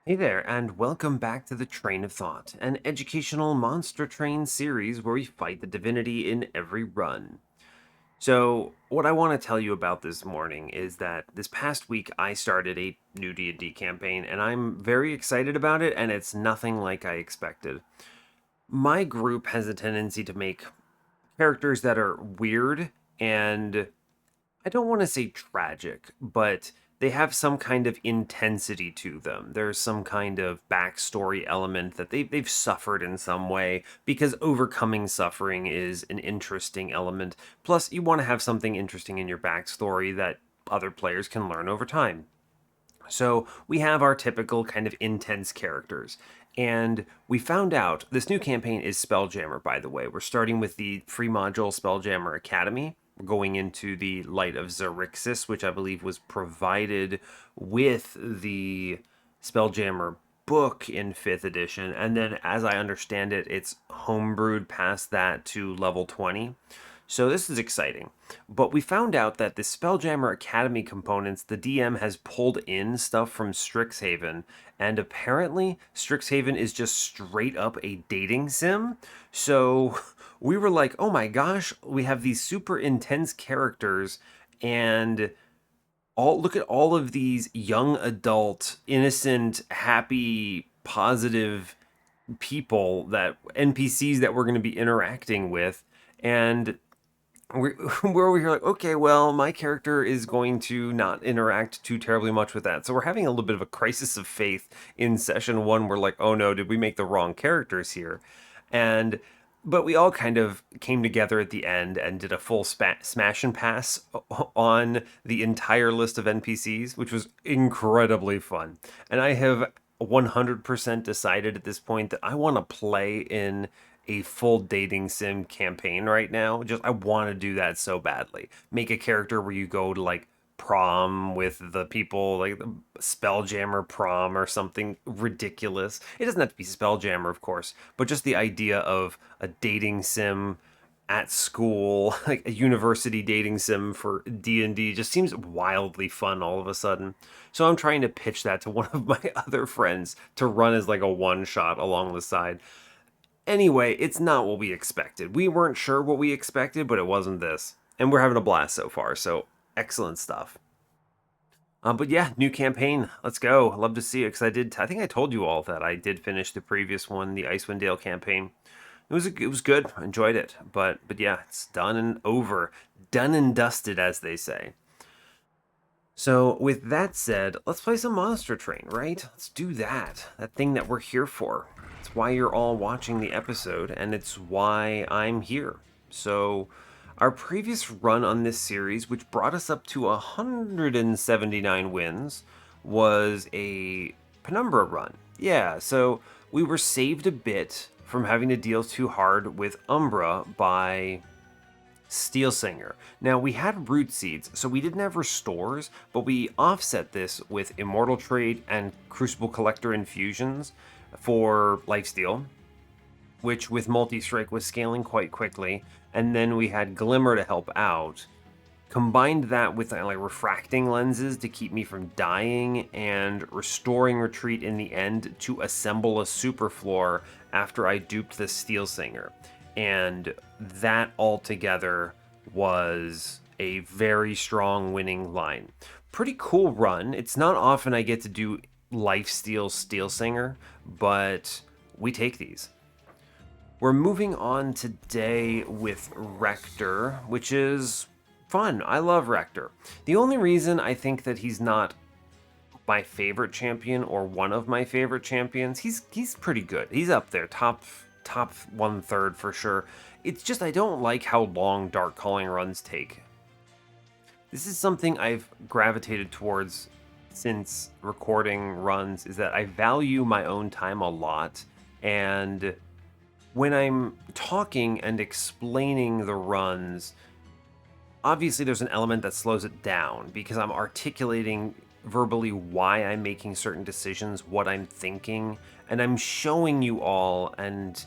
Hey there, and welcome back to the Train of Thought, an educational monster train series where we fight the divinity in every run. So, what I want to tell you about this morning is that this past week I started a new D&D campaign, and I'm very excited about it, and it's nothing like I expected. My group has a tendency to make characters that are weird and I don't want to say tragic, but they have some kind of intensity to them. There's some kind of backstory element that they've suffered in some way because overcoming suffering is an interesting element. Plus, you want to have something interesting in your backstory that other players can learn over time. So we have our typical kind of intense characters. And we found out this new campaign is Spelljammer, by the way. We're starting with the free module Spelljammer Academy. We're going into the Light of Xerixis, which I believe was provided with the Spelljammer book in 5th edition. And then, as I understand it, it's homebrewed past that to level 20. So this is exciting. But we found out that the Spelljammer Academy components, the DM has pulled in stuff from Strixhaven, and apparently Strixhaven is just straight up a dating sim. So we were like, oh my gosh, we have these super intense characters, and look at all of these young adult, innocent, happy, positive people that NPCs that we're going to be interacting with. And we're over here like, okay, well, my character is going to not interact too terribly much with that. So we're having a little bit of a crisis of faith in session one. We're like, oh no, did we make the wrong characters here? And but we all kind of came together at the end and did a full smash and pass on the entire list of NPCs, which was incredibly fun. And I have 100% decided at this point that I want to play in a full dating sim campaign right now. Just I want to do that so badly. Make a character where you go to like prom with the people, like the Spelljammer prom or something ridiculous. It doesn't have to be Spelljammer, of course, but just the idea of a dating sim at school, like a university dating sim for D&D just seems wildly fun all of a sudden. So I'm trying to pitch that to one of my other friends to run as like a one shot along the side. Anyway, it's not what we expected. We weren't sure what we expected, but it wasn't this. And we're having a blast so far, so excellent stuff. But yeah, new campaign. Let's go. I love to see it because I think I told you all that I did finish the previous one, the Icewind Dale campaign. It was good. I enjoyed it. But yeah, it's done and over, done and dusted, as they say. So with that said, let's play some Monster Train, right? Let's do that. That thing that we're here for. It's why you're all watching the episode, and it's why I'm here. So, our previous run on this series, which brought us up to 179 wins, was a Penumbra run. Yeah, so we were saved a bit from having to deal too hard with Umbra by Steelsinger. Now, we had root seeds, so we didn't have restores, but we offset this with Immortal Trade and Crucible Collector infusions for Lifesteal, which with Multi-Strike was scaling quite quickly, and then we had Glimmer to help out. Combined that with like refracting lenses to keep me from dying, and restoring retreat in the end to assemble a superfloor after I duped the Steelsinger. And that altogether was a very strong winning line. Pretty cool run. It's not often I get to do Lifesteal Steelsinger, but we take these. We're moving on today with Rector, which is fun. I love Rector. The only reason I think that he's not my favorite champion or one of my favorite champions, he's pretty good. He's up there, top 1/3 for sure. It's just I don't like how long dark calling runs take. This is something I've gravitated towards since recording runs, is that I value my own time a lot, and when I'm talking and explaining the runs, obviously there's an element that slows it down because I'm articulating verbally why I'm making certain decisions, what I'm thinking, and I'm showing you all and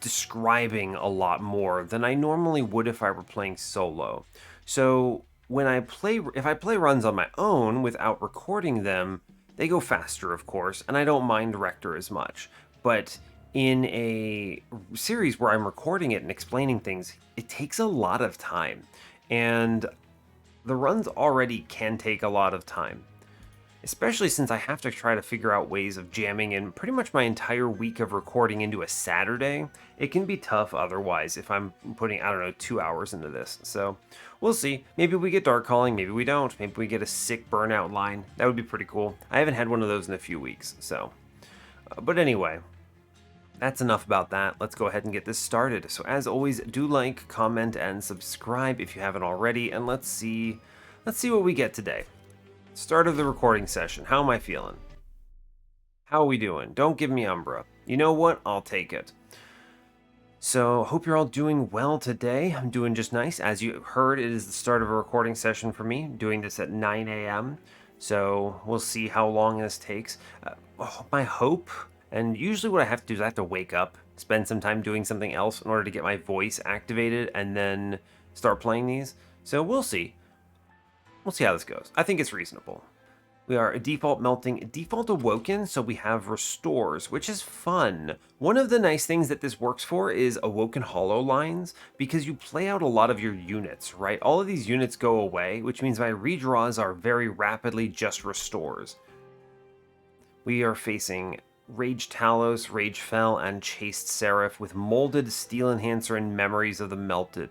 describing a lot more than I normally would if I were playing solo. So if I play runs on my own without recording them, They go faster, of course, and I don't mind Rector as much. But in a series where I'm recording it and explaining things, it takes a lot of time. And the runs already can take a lot of time, especially since I have to try to figure out ways of jamming in pretty much my entire week of recording into a Saturday. It can be tough otherwise if I'm putting, I don't know, 2 hours into this. So we'll see. Maybe we get dark calling, maybe we don't. Maybe we get a sick burnout line. That would be pretty cool. I haven't had one of those in a few weeks, so. But anyway, that's enough about that. Let's go ahead and get this started. So as always, do like, comment, and subscribe if you haven't already, and let's see what we get today. Start of the recording session. How am I feeling? How are we doing? Don't give me Umbra. You know what? I'll take it. So, hope you're all doing well today. I'm doing just nice. As you heard, it is the start of a recording session for me. I'm doing this at 9 a.m. So, we'll see how long this takes. My hope, and usually what I have to do is I have to wake up, spend some time doing something else in order to get my voice activated, and then start playing these. So, we'll see. We'll see how this goes. I think it's reasonable. We are a default melting, default awoken, so we have restores, which is fun. One of the nice things that this works for is awoken hollow lines, because you play out a lot of your units, right? All of these units go away, which means my redraws are very rapidly just restores. We are facing Rage Talos, Rage Fell, and Chaste Seraph with Molded, Steel Enhancer, and Memories of the Melted.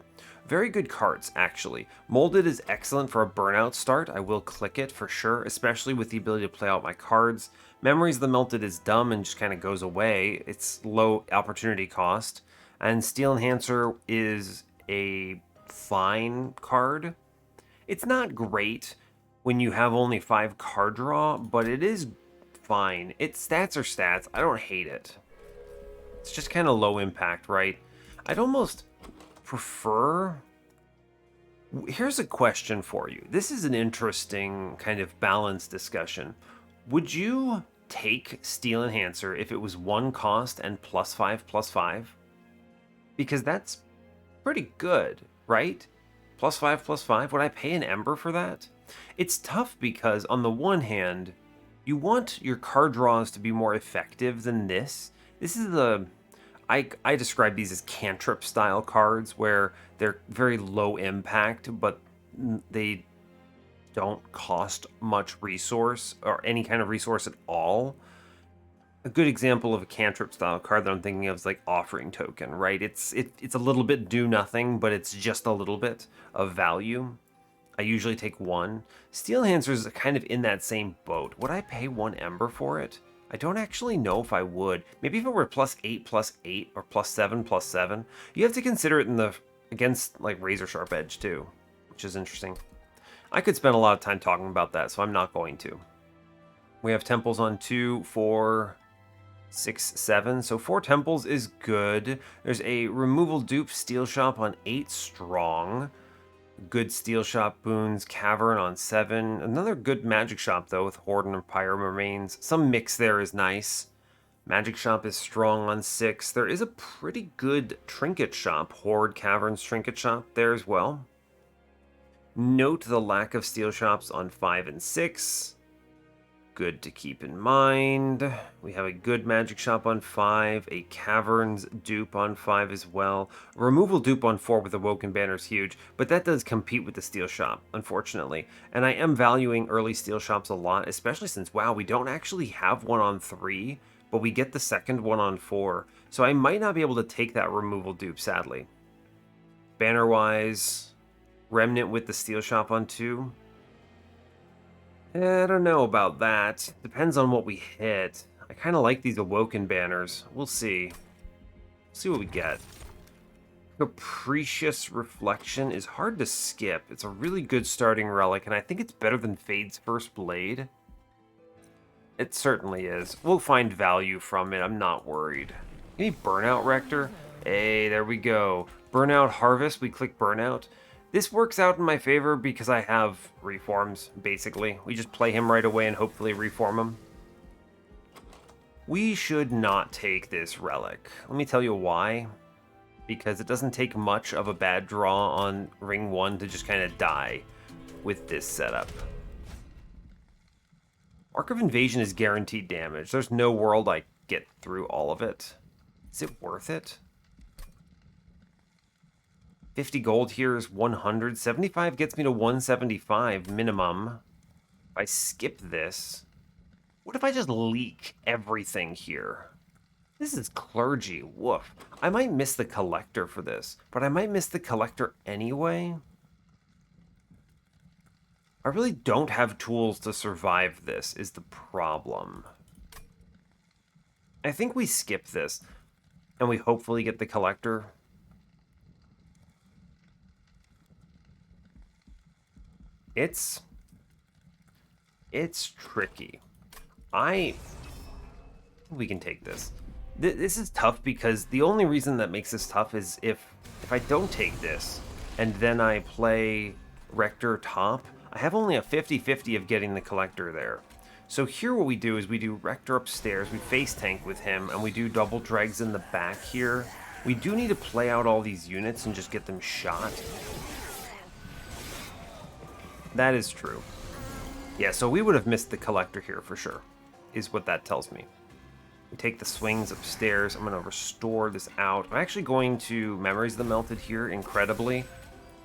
Very good cards, actually. Molded is excellent for a burnout start. I will click it for sure, especially with the ability to play out my cards. Memories of the Melted is dumb and just kind of goes away. It's low opportunity cost. And Steel Enhancer is a fine card. It's not great when you have only 5 card draw, but it is fine. Its stats are stats. I don't hate it. It's just kind of low impact, right? I'd almost prefer. Here's a question for you. This is an interesting kind of balanced discussion. Would you take Steel Enhancer if it was 1 cost and +5/+5? Because that's pretty good, right? +5/+5. Would I pay an Ember for that? It's tough because on the one hand, you want your card draws to be more effective than this. This is the I describe these as cantrip style cards where they're very low impact, but they don't cost much resource or any kind of resource at all. A good example of a cantrip style card that I'm thinking of is like Offering Token, right? It's a little bit do nothing, but it's just a little bit of value. I usually take 1. Steel Enhancer is kind of in that same boat. Would I pay 1 Ember for it? I don't actually know if I would. Maybe if it were +8/+8 or +7/+7. You have to consider it in the against like Razor Sharp Edge too, which is interesting. I could spend a lot of time talking about that, so I'm not going to. We have temples on 2, 4, 6, 7. So 4 temples is good. There's a removal dupe steel shop on 8 strong. Good steel shop boons, cavern on 7. Another good magic shop though with Horde and Pyre remains. Some mix there is nice. Magic shop is strong on 6. There is a pretty good trinket shop, Horde Caverns trinket shop there as well. Note the lack of steel shops on 5 and 6. Good to keep in mind. We have a good magic shop on 5, a caverns dupe on 5 as well. Removal dupe on 4 with Awoken banner is huge, but that does compete with the steel shop, unfortunately. And I am valuing early steel shops a lot, especially since, wow, we don't actually have one on 3, but we get the second one on 4. So I might not be able to take that removal dupe, sadly. Banner-wise, Remnant with the steel shop on 2. I don't know about that. Depends on what we hit. I kind of like these Awoken banners. We'll see. See what we get. Capricious Reflection is hard to skip. It's a really good starting relic, and I think it's better than Fade's First Blade. It certainly is. We'll find value from it. I'm not worried. Any Burnout Rector? Hey, there we go. Burnout Harvest. We click Burnout. This works out in my favor because I have reforms, basically. We just play him right away and hopefully reform him. We should not take this relic. Let me tell you why. Because it doesn't take much of a bad draw on ring 1 to just kind of die with this setup. Arc of Invasion is guaranteed damage. There's no world I get through all of it. Is it worth it? 50 gold here is 100. 75 gets me to 175 minimum. If I skip this, what if I just leak everything here? This is clergy. Woof. I might miss the collector for this, but I might miss the collector anyway. I really don't have tools to survive this, is the problem. I think we skip this, and we hopefully get the collector. It's tricky. We can take this. This is tough because the only reason that makes this tough is if I don't take this, and then I play Rector top, I have only a 50-50 of getting the collector there. So here what we do is we do Rector upstairs, we face tank with him, and we do double dregs in the back here. We do need to play out all these units and just get them shot. That is true. Yeah, so we would have missed the collector here for sure, is what that tells me. We take the swings upstairs. I'm going to restore this out. I'm actually going to Memories of the Melted here, incredibly.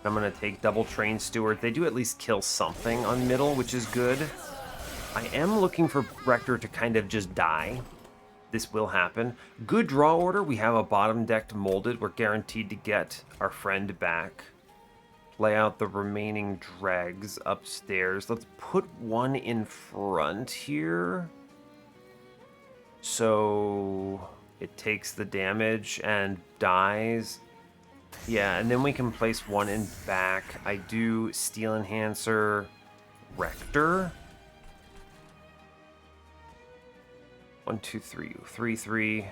I'm going to take double train steward. They do at least kill something on middle, which is good. I am looking for Rector to kind of just die. This will happen. Good draw order. We have a bottom decked molded. We're guaranteed to get our friend back. Play out the remaining dregs upstairs. Let's put one in front here. So it takes the damage and dies. Yeah, and then we can place one in back. I do Steel Enhancer Rector. 1, 2, 3, 3, 3.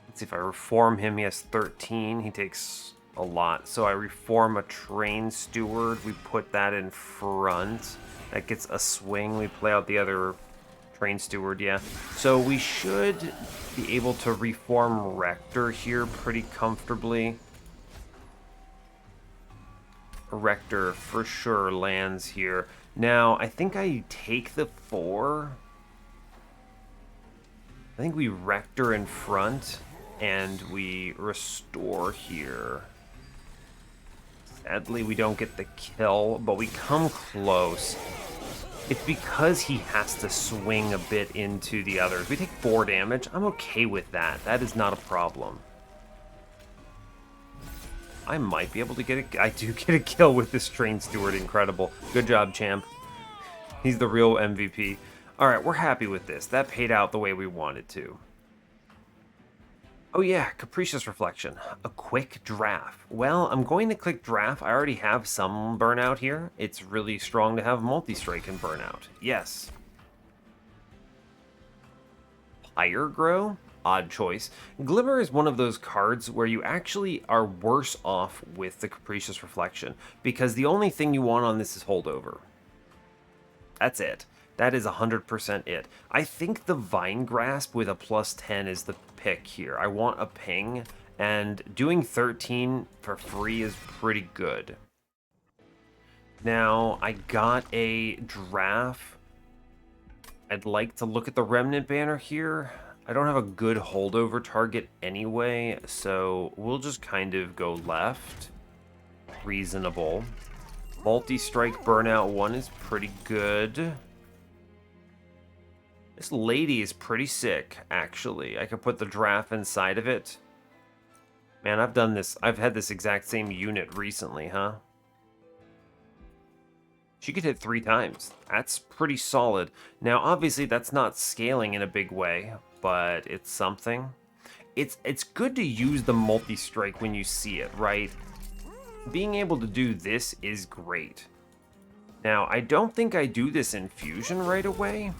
Let's see if I reform him. He has 13. He takes a lot. So I reform a train steward. We put that in front. That gets a swing. We play out the other train steward, yeah. So we should be able to reform Rector here pretty comfortably. Rector for sure lands here. Now, I think I take the 4. I think we Rector in front, and we restore here. Sadly, we don't get the kill, but we come close. It's because he has to swing a bit into the others. We take 4 damage. I'm okay with that. That is not a problem. I might be able to get I do get a kill with this train steward. Incredible. Good job, champ. He's the real MVP. All right, we're happy with this. That paid out the way we wanted to. Oh yeah, Capricious Reflection. A quick draft. Well, I'm going to click draft. I already have some burnout here. It's really strong to have multi-strike and burnout. Yes. Higher Grow? Odd choice. Glimmer is one of those cards where you actually are worse off with the Capricious Reflection, because the only thing you want on this is holdover. That's it. That is 100% it. I think the Vine Grasp with a +10 is the pick here. I want a ping, and doing 13 for free is pretty good. Now, I got a draft. I'd like to look at the Remnant Banner here. I don't have a good holdover target anyway, so we'll just kind of go left. Reasonable. Multi-strike burnout 1 is pretty good. This lady is pretty sick, actually. I could put the draft inside of it. Man, I've done this. I've had this exact same unit recently, huh? She could hit 3 times. That's pretty solid. Now, obviously, that's not scaling in a big way, but it's something. It's good to use the multi-strike when you see it, right? Being able to do this is great. Now, I don't think I do this in Fusion right away.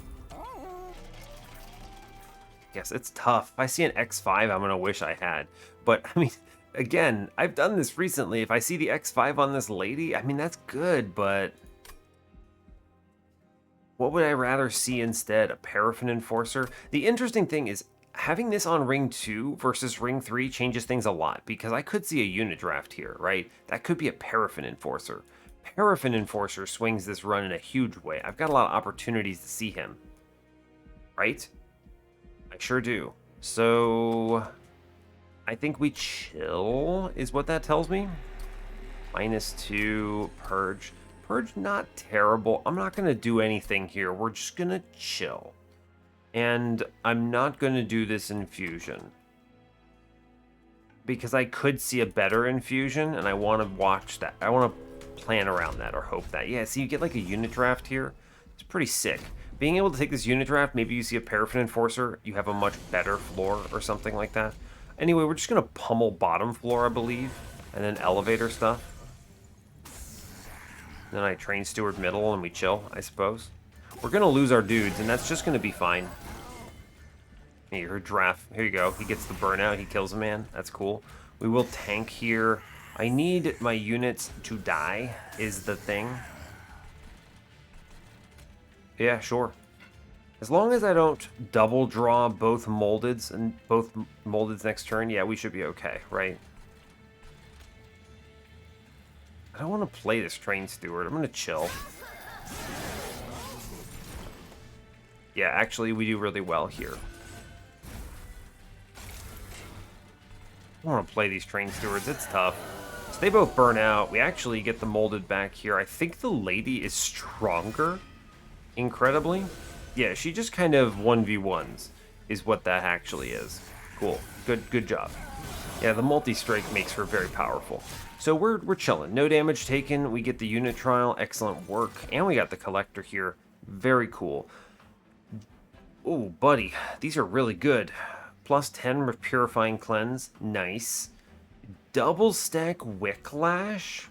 Yes, it's tough. If I see an X5, I'm going to wish I had. But, I mean, again, I've done this recently. If I see the X5 on this lady, I mean, that's good, but what would I rather see instead? A Paraffin Enforcer? The interesting thing is, having this on Ring 2 versus Ring 3 changes things a lot, because I could see a unit draft here, right? That could be a Paraffin Enforcer. Paraffin Enforcer swings this run in a huge way. I've got a lot of opportunities to see him. Right? I sure do. So I think we chill is what that tells me. -2, Purge. Purge, not terrible. I'm not going to do anything here. We're just going to chill. And I'm not going to do this infusion. Because I could see a better infusion, and I want to watch that. I want to plan around that or hope that. Yeah, see, you get like a unit draft here. It's pretty sick. Being able to take this unit draft, maybe you see a Paraffin Enforcer, you have a much better floor or something like that. Anyway, we're just going to pummel bottom floor, I believe, and then elevator stuff. Then I train steward middle and we chill, I suppose. We're going to lose our dudes, and that's just going to be fine. Here, draft. Here you go. He gets the burnout. He kills a man. That's cool. We will tank here. I need my units to die, is the thing. Yeah, sure. As long as I don't double draw both moldeds and both moldeds next turn, yeah, we should be okay, right? I don't want to play this train steward. I'm going to chill. Yeah, actually, we do really well here. I don't want to play these train stewards. It's tough. So they both burn out. We actually get the molded back here. I think the lady is stronger, incredibly. Yeah, she just kind of 1v1s is what that actually is. Cool. Good job. Yeah, the multi-strike makes her very powerful. So we're chilling. No damage taken. We get the unit trial. Excellent work. And we got the collector here. Very cool. Oh, buddy. These are really good. +10 with Purifying Cleanse. Nice. Double stack Wicklash.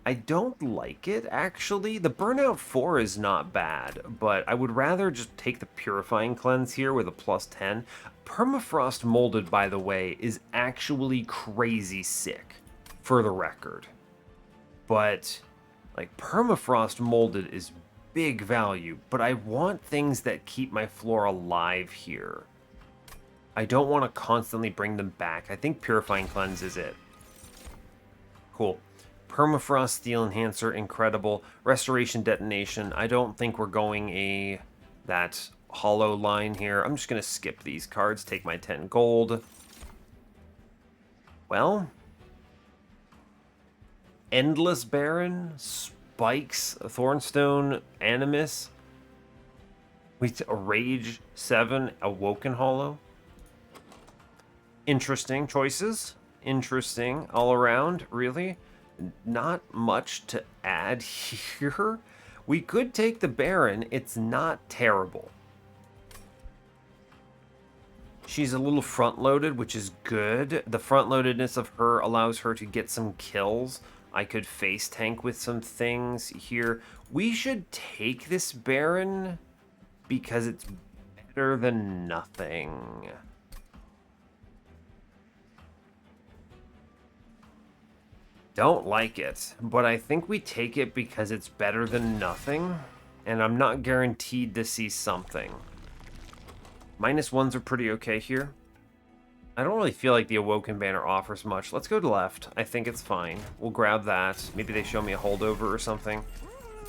I don't like it, actually. The Burnout 4 is not bad, but I would rather just take the Purifying Cleanse here with a +10. Permafrost Molded, by the way, is actually crazy sick, for the record. But, like, Permafrost Molded is big value, but I want things that keep my floor alive here. I don't want to constantly bring them back. I think Purifying Cleanse is it. Cool. Permafrost Steel Enhancer, incredible. Restoration Detonation. I don't think we're going that hollow line here. I'm just going to skip these cards, take my 10 gold. Well, Endless Baron, Spikes, Thornstone, Animus. Rage 7, Awoken Hollow. Interesting choices. Interesting all around, really. Not much to add here. We could take the Baron. It's not terrible. She's a little front-loaded, which is good. The front-loadedness of her allows her to get some kills. I could face tank with some things here. We should take this Baron because it's better than nothing. Don't like it, but I think we take it because it's better than nothing, and I'm not guaranteed to see something. -1s are pretty okay here. I don't really feel like the Awoken banner offers much. Let's go to left. I think it's fine. We'll grab that. Maybe they show me a holdover or something.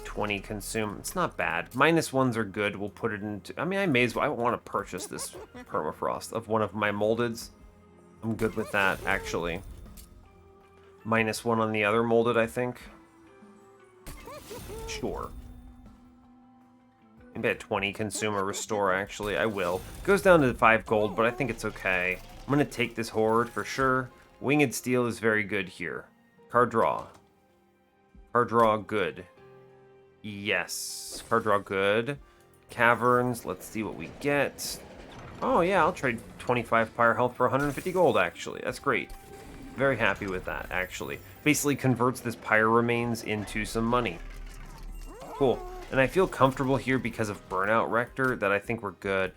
20 consume. It's not bad. -1s are good. We'll put it into... I mean, I may as well... I want to purchase this Permafrost of one of my moldeds. I'm good with that, actually. -1 on the other molded, I think. Sure. Maybe at 20 consume or restore, actually. I will. Goes down to 5 gold, but I think it's okay. I'm going to take this Horde for sure. Winged Steel is very good here. Card draw. Card draw, good. Yes. Card draw, good. Caverns, let's see what we get. Oh, yeah, I'll trade 25 Pyre Health for 150 gold, actually. That's great. Very happy with that, actually. Basically converts this Pyre Remains into some money. Cool. And I feel comfortable here because of Burnout Rector that I think we're good.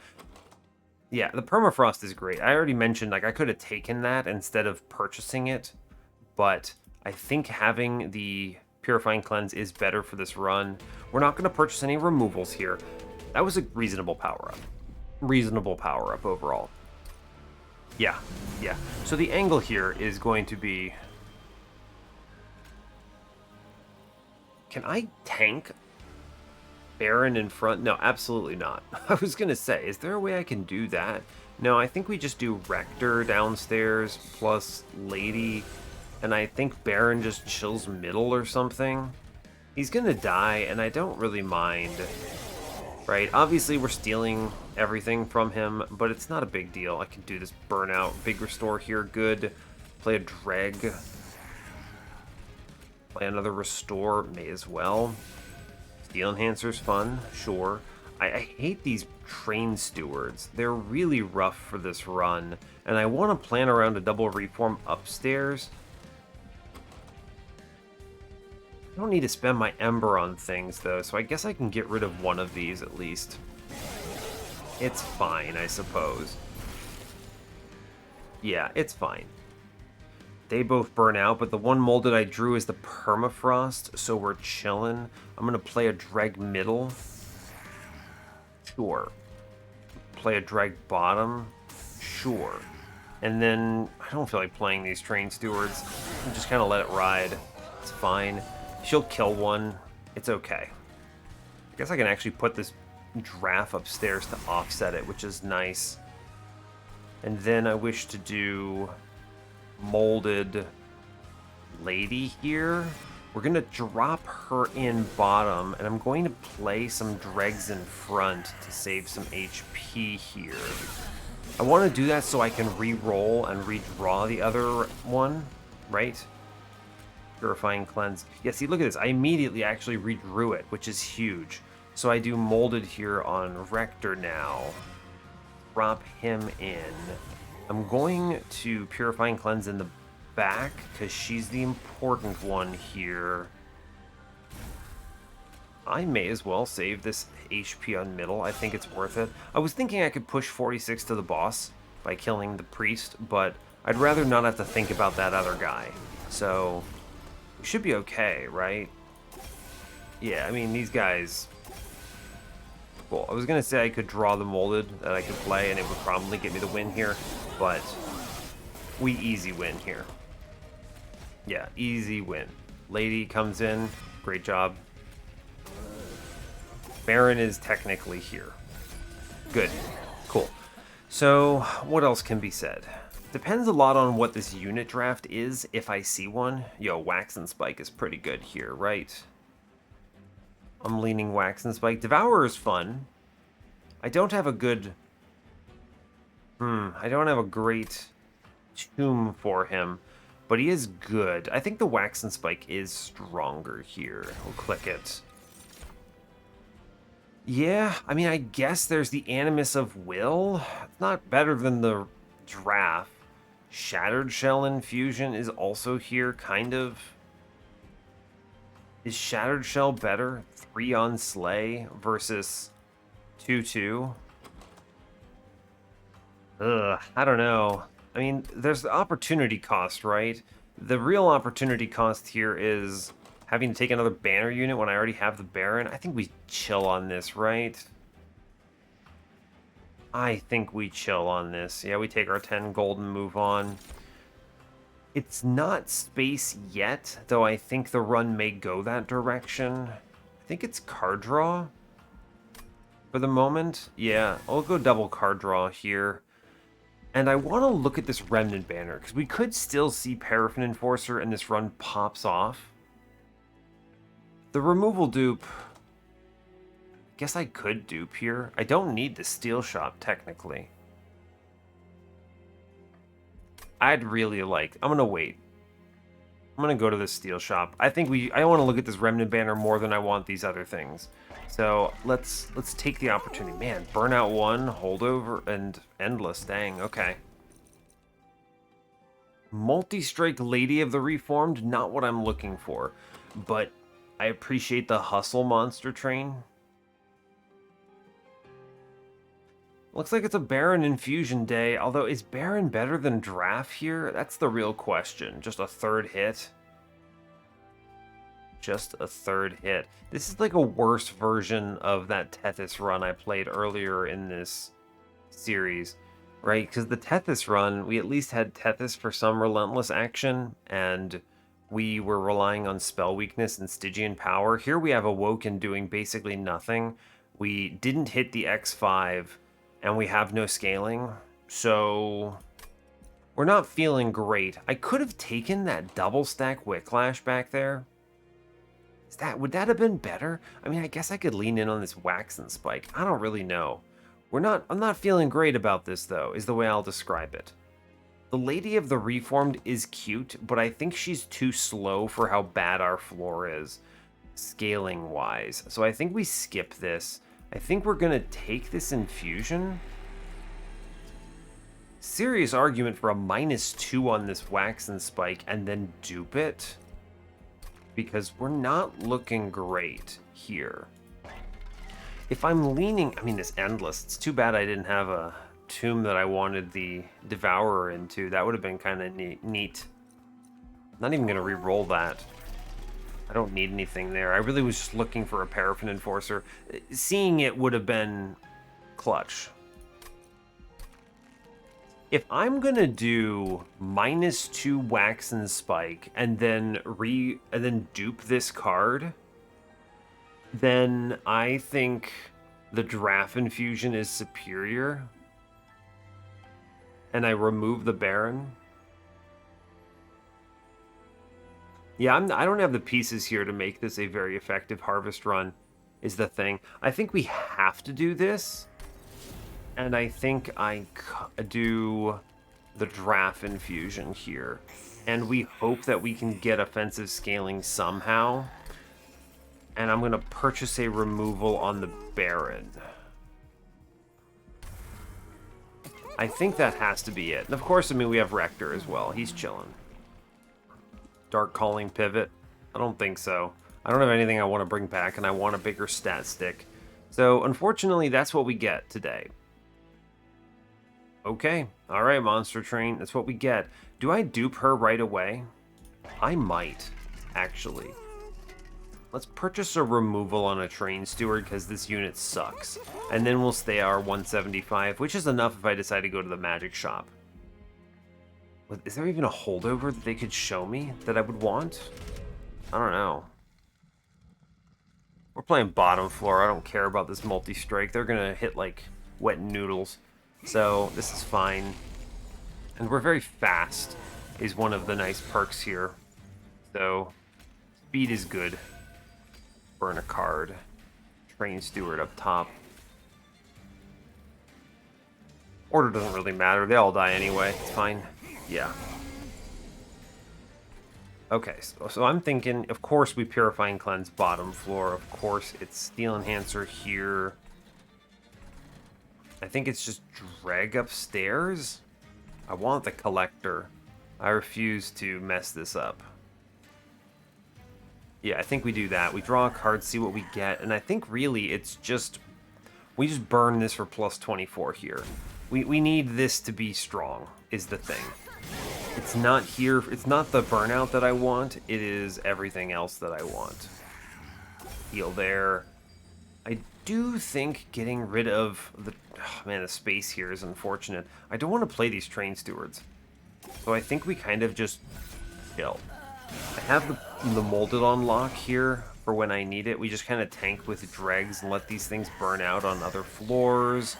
Yeah, the Permafrost is great. I already mentioned, like, I could have taken that instead of purchasing it, but I think having the Purifying Cleanse is better for this run. We're not going to purchase any removals here. That was a reasonable power-up. Reasonable power-up overall. Yeah. So the angle here is going to be... Can I tank Baron in front? No, absolutely not. I was gonna say, is there a way I can do that? No, I think we just do Rector downstairs plus Lady, and I think Baron just chills middle or something. He's gonna die, and I don't really mind. Right, obviously we're stealing everything from him, but it's not a big deal. I can do this burnout, big restore here, good. Play a dreg. Play another restore, may as well. Steel enhancer's fun, sure. I hate these train stewards. They're really rough for this run, and I want to plan around a double reform upstairs. I don't need to spend my Ember on things, though, so I guess I can get rid of one of these at least. It's fine, I suppose. Yeah, it's fine. They both burn out, but the one molded I drew is the Permafrost, so we're chillin'. I'm gonna play a Dreg middle. Sure. Play a Dreg bottom. Sure. And then, I don't feel like playing these train stewards. I'm just kind of let it ride. It's fine. She'll kill one. It's okay. I guess I can actually put this draft upstairs to offset it, which is nice. And then I wish to do molded Lady here. We're going to drop her in bottom, and I'm going to play some dregs in front to save some HP here. I want to do that so I can re-roll and redraw the other one, right? Purifying Cleanse. Yeah, see, look at this. I immediately actually redrew it, which is huge. So I do molded here on Rector now. Drop him in. I'm going to Purifying Cleanse in the back, because she's the important one here. I may as well save this HP on middle. I think it's worth it. I was thinking I could push 46 to the boss by killing the priest, but I'd rather not have to think about that other guy. So, we should be okay, right? Yeah, I mean, these guys... Cool. I was going to say I could draw the molded that I could play, and it would probably get me the win here, but we easy win here. Yeah, easy win. Lady comes in. Great job. Baron is technically here. Good. Cool. So, what else can be said? Depends a lot on what this unit draft is, if I see one. Yo, Wax and Spike is pretty good here, right? I'm leaning Wax and Spike. Devourer is fun. I don't have a good... I don't have a great tomb for him, but he is good. I think the Wax and Spike is stronger here. We'll click it. Yeah, I mean, I guess there's the Animus of Will. It's not better than the draft. Shattered Shell Infusion is also here, kind of. Is Shattered Shell better? 3 on Slay versus 2-2? Ugh, I don't know. I mean, there's the opportunity cost, right? The real opportunity cost here is having to take another banner unit when I already have the Baron. I think we chill on this, right? I think we chill on this. Yeah, we take our 10 gold and move on. It's not space yet, though I think the run may go that direction. I think it's card draw for the moment. Yeah, I'll go double card draw here. And I want to look at this Remnant banner, because we could still see Paraffin Enforcer and this run pops off. The removal dupe... I guess I could dupe here. I don't need the steel shop, technically. I'd really like... I'm going to wait. I'm going to go to the steel shop. I want to look at this Remnant banner more than I want these other things. So let's take the opportunity. Man, Burnout 1, Holdover, and Endless. Dang, okay. Multi-strike Lady of the Reformed, not what I'm looking for. But I appreciate the Hustle Monster Train. Looks like it's a Baron Infusion day, although is Baron better than Draft here? That's the real question. Just a third hit? Just a third hit. This is like a worse version of that Tethys run I played earlier in this series, right? Because the Tethys run, we at least had Tethys for some relentless action, and we were relying on spell weakness and Stygian power. Here we have Awoken doing basically nothing. We didn't hit the X5, and we have no scaling, so we're not feeling great. I could have taken that double stack Wicklash back there. Would that have been better? I mean, I guess I could lean in on this Wax and Spike. I don't really know. I'm not feeling great about this, though, is the way I'll describe it. The Lady of the Reformed is cute, but I think she's too slow for how bad our floor is, scaling-wise. So I think we skip this. I think we're going to take this infusion. Serious argument for a -2 on this Wax and Spike and then dupe it, because we're not looking great here. If I'm leaning, I mean, this Endless, it's too bad I didn't have a tomb that I wanted the Devourer into. That would have been kind of neat. Not even going to re-roll that. I don't need anything there. I really was just looking for a Paraffin Enforcer. Seeing it would have been clutch. If I'm gonna do -2 Wax and Spike and then dupe this card, then I think the Draft Infusion is superior, and I remove the Baron. Yeah, I don't have the pieces here to make this a very effective harvest run, is the thing. I think we have to do this. And I think I do the Draft Infusion here. And we hope that we can get offensive scaling somehow. And I'm going to purchase a removal on the Baron. I think that has to be it. And of course, I mean, we have Rector as well. He's chilling. Dark Calling Pivot? I don't think so. I don't have anything I want to bring back, and I want a bigger stat stick. So, unfortunately, that's what we get today. Okay, alright, Monster Train, that's what we get. Do I dupe her right away? I might, actually. Let's purchase a removal on a Train Steward, because this unit sucks. And then we'll stay our 175, which is enough if I decide to go to the magic shop. Is there even a holdover that they could show me that I would want? I don't know. We're playing bottom floor, I don't care about this multi-strike. They're gonna hit like wet noodles. So, this is fine. And we're very fast, is one of the nice perks here. So, speed is good. Burn a card. Train Steward up top. Order doesn't really matter, they all die anyway, it's fine. Yeah. Okay, so I'm thinking, of course we Purify and Cleanse bottom floor, of course it's Steel Enhancer here. I think it's just drag upstairs. I want the Collector. I refuse to mess this up. Yeah, I think we do that. We draw a card, see what we get, and I think really it's just... we just burn this for +24 here. We need this to be strong, is the thing. It's not here, it's not the burnout that I want, it is everything else that I want. Heal there. I do think getting rid of the... oh man, the space here is unfortunate. I don't want to play these Train Stewards. So I think we kind of just chill. I have the Molded on lock here for when I need it. We just kind of tank with dregs and let these things burn out on other floors.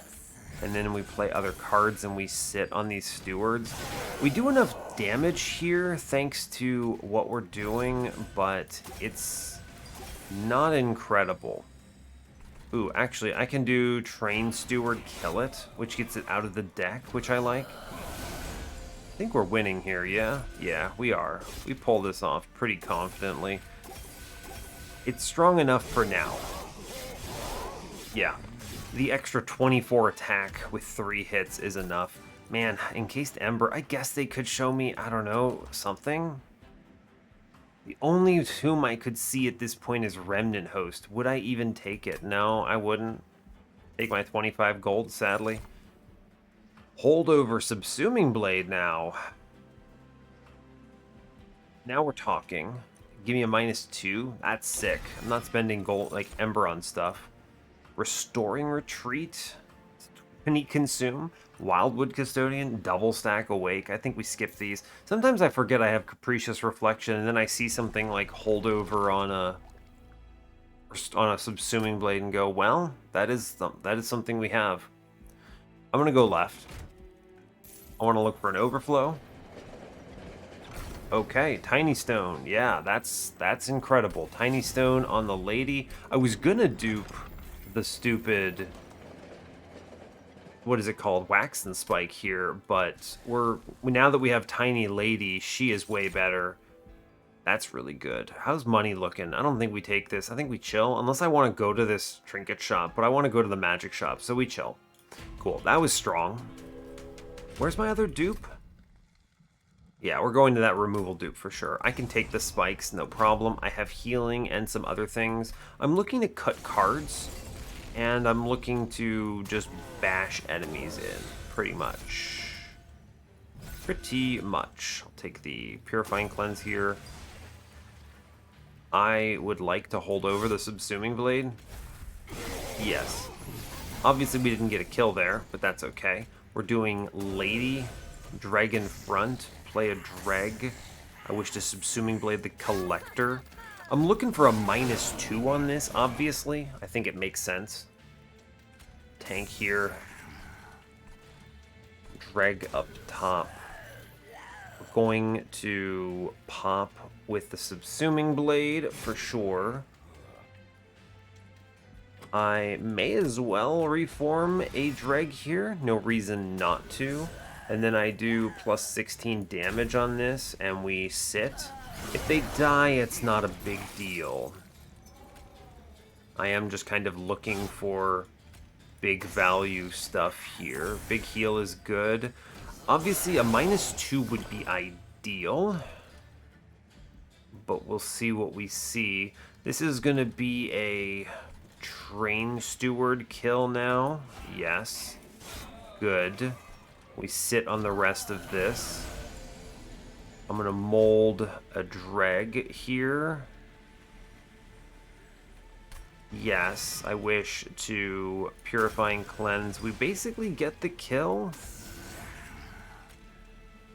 And then we play other cards and we sit on these stewards. We do enough damage here thanks to what we're doing, but it's not incredible. Ooh, actually, I can do Train Steward Kill It, which gets it out of the deck, which I like. I think we're winning here, yeah? Yeah, we are. We pull this off pretty confidently. It's strong enough for now. Yeah. The extra 24 attack with 3 hits is enough. Man, Encased Ember, I guess they could show me, I don't know, something? The only tomb I could see at this point is Remnant Host. Would I even take it? No, I wouldn't. Take my 25 gold, sadly. Holdover Subsuming Blade now. Now we're talking. Give me a -2. That's sick. I'm not spending gold like Ember on stuff. Restoring Retreat. Penny Consume, Wildwood Custodian, Double Stack Awake. I think we skip these. Sometimes I forget I have Capricious Reflection, and then I see something like Holdover on a Subsuming Blade and go, well, that is something we have. I'm gonna go left. I want to look for an Overflow. Okay, Tiny Stone. Yeah, that's incredible. Tiny Stone on the lady. I was gonna dupe the stupid, what is it called, Wax and Spike here, but now that we have Tiny Lady, she is way better. That's really good. How's money looking? I don't think we take this. I think we chill, unless I want to go to this trinket shop, but I want to go to the magic shop, so we chill. Cool, that was strong. Where's my other dupe? Yeah, we're going to that removal dupe for sure. I can take the spikes, no problem. I have healing and some other things. I'm looking to cut cards, and I'm looking to just bash enemies in, pretty much. Pretty much. I'll take the Purifying Cleanse here. I would like to hold over the Subsuming Blade. Yes. Obviously, we didn't get a kill there, but that's okay. We're doing Lady, Dragon Front, play a Dreg. I wish to Subsuming Blade the Collector. I'm looking for a -2 on this, obviously. I think it makes sense. Tank here. Dreg up top. We're going to pop with the Subsuming Blade for sure. I may as well reform a Dreg here. No reason not to. And then I do plus 16 damage on this, and we sit. If they die, it's not a big deal. I am just kind of looking for big value stuff here. Big heal is good. Obviously, a -2 would be ideal. But we'll see what we see. This is going to be a Train Steward kill now. Yes. Good. We sit on the rest of this. I'm going to mold a Dreg here. Yes, I wish to Purifying Cleanse. We basically get the kill.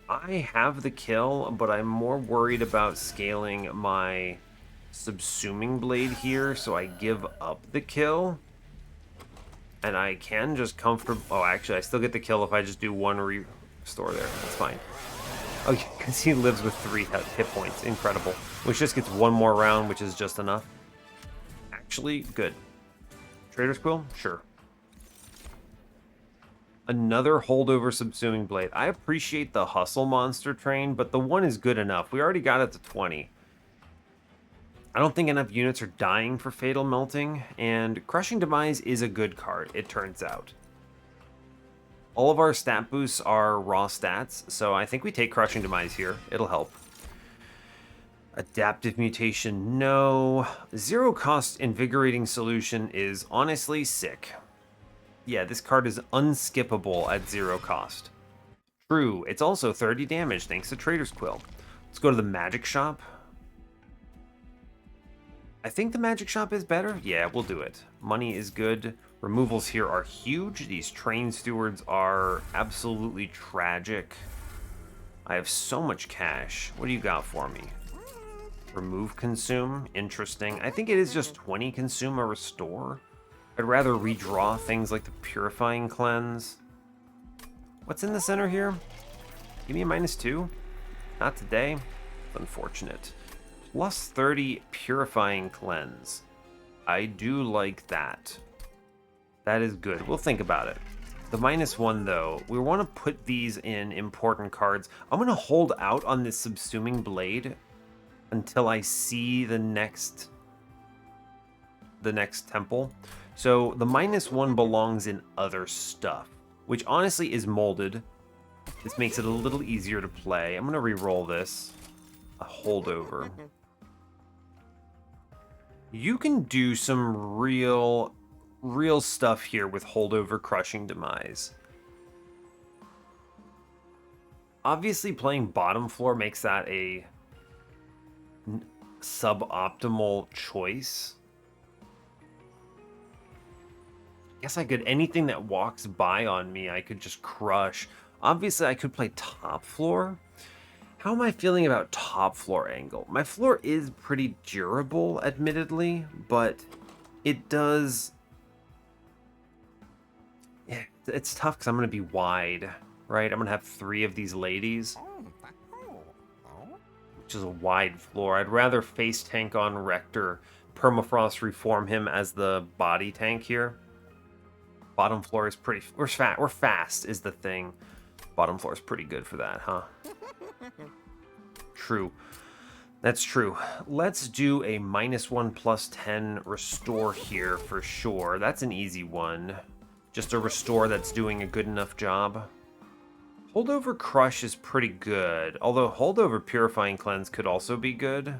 I have the kill, but I'm more worried about scaling my Subsuming Blade here, so I give up the kill. And I can just comfortably... Oh, actually, I still get the kill if I just do one restore there. That's fine. Oh, because he lives with 3 hit points. Incredible. Which just gets one more round, which is just enough. Actually, good. Trader's Quill? Sure. Another holdover Subsuming Blade. I appreciate the Hustle Monster Train, but the 1 is good enough. We already got it to 20. I don't think enough units are dying for Fatal Melting, and Crushing Demise is a good card, it turns out. All of our stat boosts are raw stats, so I think we take Crushing Demise here. It'll help. Adaptive Mutation, no. Zero cost Invigorating Solution is honestly sick. Yeah, this card is unskippable at 0 cost. True, it's also 30 damage thanks to Trader's Quill. Let's go to the Magic Shop. I think the Magic Shop is better. Yeah, we'll do it. Money is good. Removals here are huge. These Train Stewards are absolutely tragic. I have so much cash. What do you got for me? Remove Consume. Interesting. I think it is just 20 Consume or Restore. I'd rather redraw things like the Purifying Cleanse. What's in the center here? Give me a -2. Not today. It's unfortunate. Plus 30 Purifying Cleanse. I do like that. That is good. We'll think about it. The -1, though, we want to put these in important cards. I'm going to hold out on this Subsuming Blade until I see the next temple. So the -1 belongs in other stuff, which honestly is molded. This makes it a little easier to play. I'm going to re-roll this. A holdover. You can do some real stuff here with holdover Crushing Demise. Obviously, playing bottom floor makes that a suboptimal choice. Guess I could, anything that walks by on me, I could just crush. Obviously, I could play top floor. How am I feeling about top floor angle? My floor is pretty durable, admittedly, but it does... Yeah, it's tough because I'm going to be wide, right? I'm going to have 3 of these ladies, which is a wide floor. I'd rather face tank on Rector, permafrost reform him as the body tank here. Bottom floor is pretty... We're fast is the thing. Bottom floor is pretty good for that, huh? True. That's true. Let's do a -1/+10 restore here for sure. That's an easy one. Just a restore that's doing a good enough job. Holdover Crush is pretty good, although Holdover Purifying Cleanse could also be good.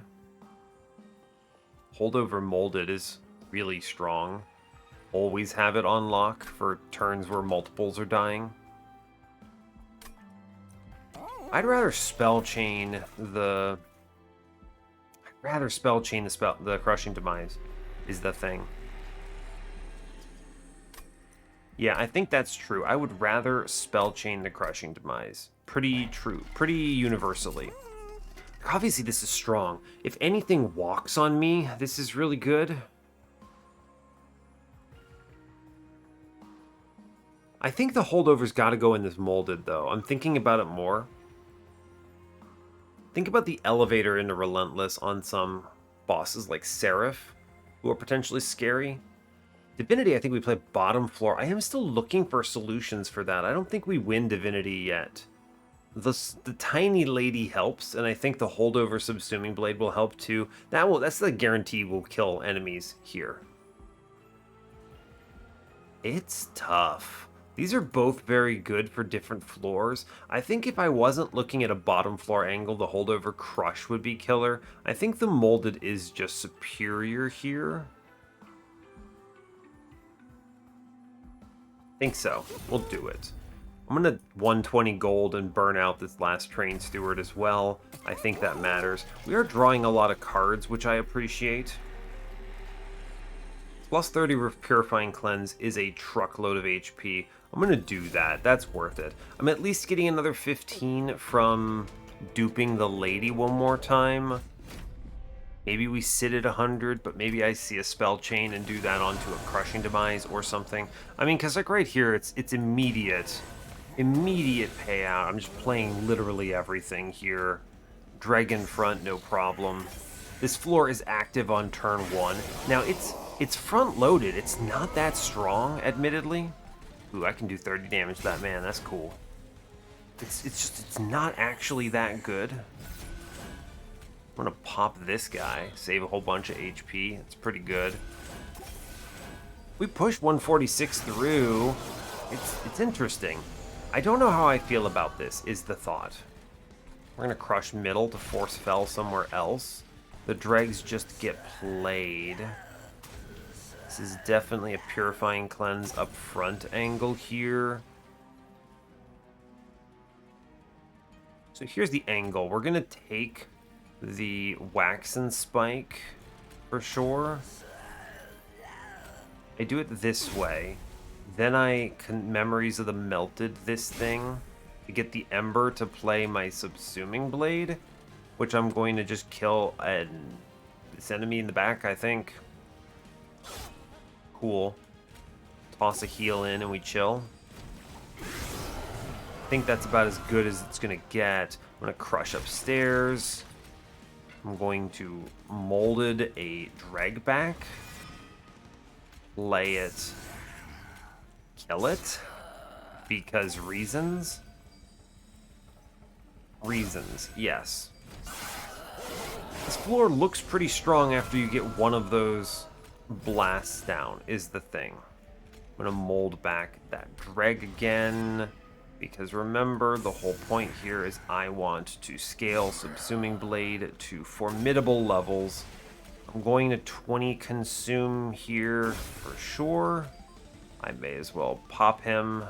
Holdover Molded is really strong. Always have it on lock for turns where multiples are dying. I'd rather spell chain the Crushing Demise is the thing. Yeah, I think that's true. I would rather spell chain the Crushing Demise. Pretty true. Pretty universally. Obviously, this is strong. If anything walks on me, this is really good. I think the holdover's got to go in this molded, though. I'm thinking about it more. Think about the elevator into Relentless on some bosses like Seraph, who are potentially scary. Divinity, I think we play bottom floor. I am still looking for solutions for that. I don't think we win Divinity yet. The tiny lady helps, and I think the holdover Subsuming Blade will help too. That's the guarantee we'll kill enemies here. It's tough. These are both very good for different floors. I think if I wasn't looking at a bottom floor angle, the holdover crush would be killer. I think the molded is just superior here. I think so. We'll do it. I'm gonna 120 gold and burn out this last train steward as well. I think that matters. We are drawing a lot of cards, which I appreciate. Plus 30 Purifying Cleanse is a truckload of HP. I'm going to do that. That's worth it. I'm at least getting another 15 from duping the lady one more time. Maybe we sit at 100, but maybe I see a spell chain and do that onto a Crushing Demise or something. I mean, because like right here, it's immediate payout. I'm just playing literally everything here. Dragon front, no problem. This floor is active on turn 1. Now, it's front-loaded. It's not that strong, admittedly. Ooh, I can do 30 damage to that man. That's cool. It's not actually that good. I'm gonna pop this guy, save a whole bunch of HP. It's pretty good. We push 146 through. It's interesting. I don't know how I feel about this, is the thought. We're gonna crush middle to force fell somewhere else. The dregs just get played. This is definitely a Purifying Cleanse up front angle here. So here's the angle. We're gonna take the Waxen Spike for sure. I do it this way. Then I Memories of the Melted this thing to get the Ember to play my Subsuming Blade, which I'm going to just kill this enemy in the back, I think. Cool. Toss a heal in and we chill. I think that's about as good as it's gonna get. I'm gonna crush upstairs. I'm going to molded a drag back. Play it. Kill it. Because reasons. Reasons, yes. This floor looks pretty strong after you get one of those blasts down, is the thing. I'm gonna mold back that dreg again, because remember, the whole point here is I want to scale Subsuming Blade to formidable levels. I'm going to 20 consume here for sure. I may as well pop him.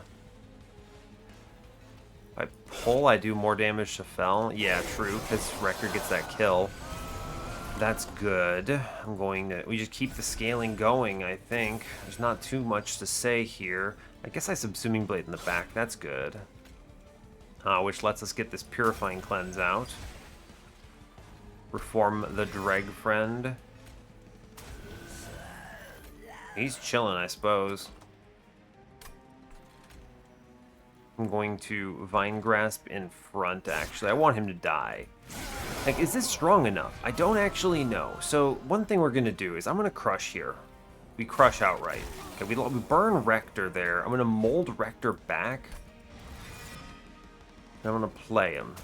If I pull, I do more damage to Fell. Yeah, true, because Rector gets that kill. That's good. I'm going to... We just keep the scaling going, I think. There's not too much to say here. I guess I Subsuming Blade in the back. That's good. Which lets us get this Purifying Cleanse out. Reform the Dreg friend. He's chilling, I suppose. I'm going to Vine Grasp in front, actually. I want him to die. Like, is this strong enough? I don't actually know. So, one thing we're going to do is I'm going to crush here. We crush outright. Okay, we burn Rector there. I'm going to mold Rector back. And I'm going to play him.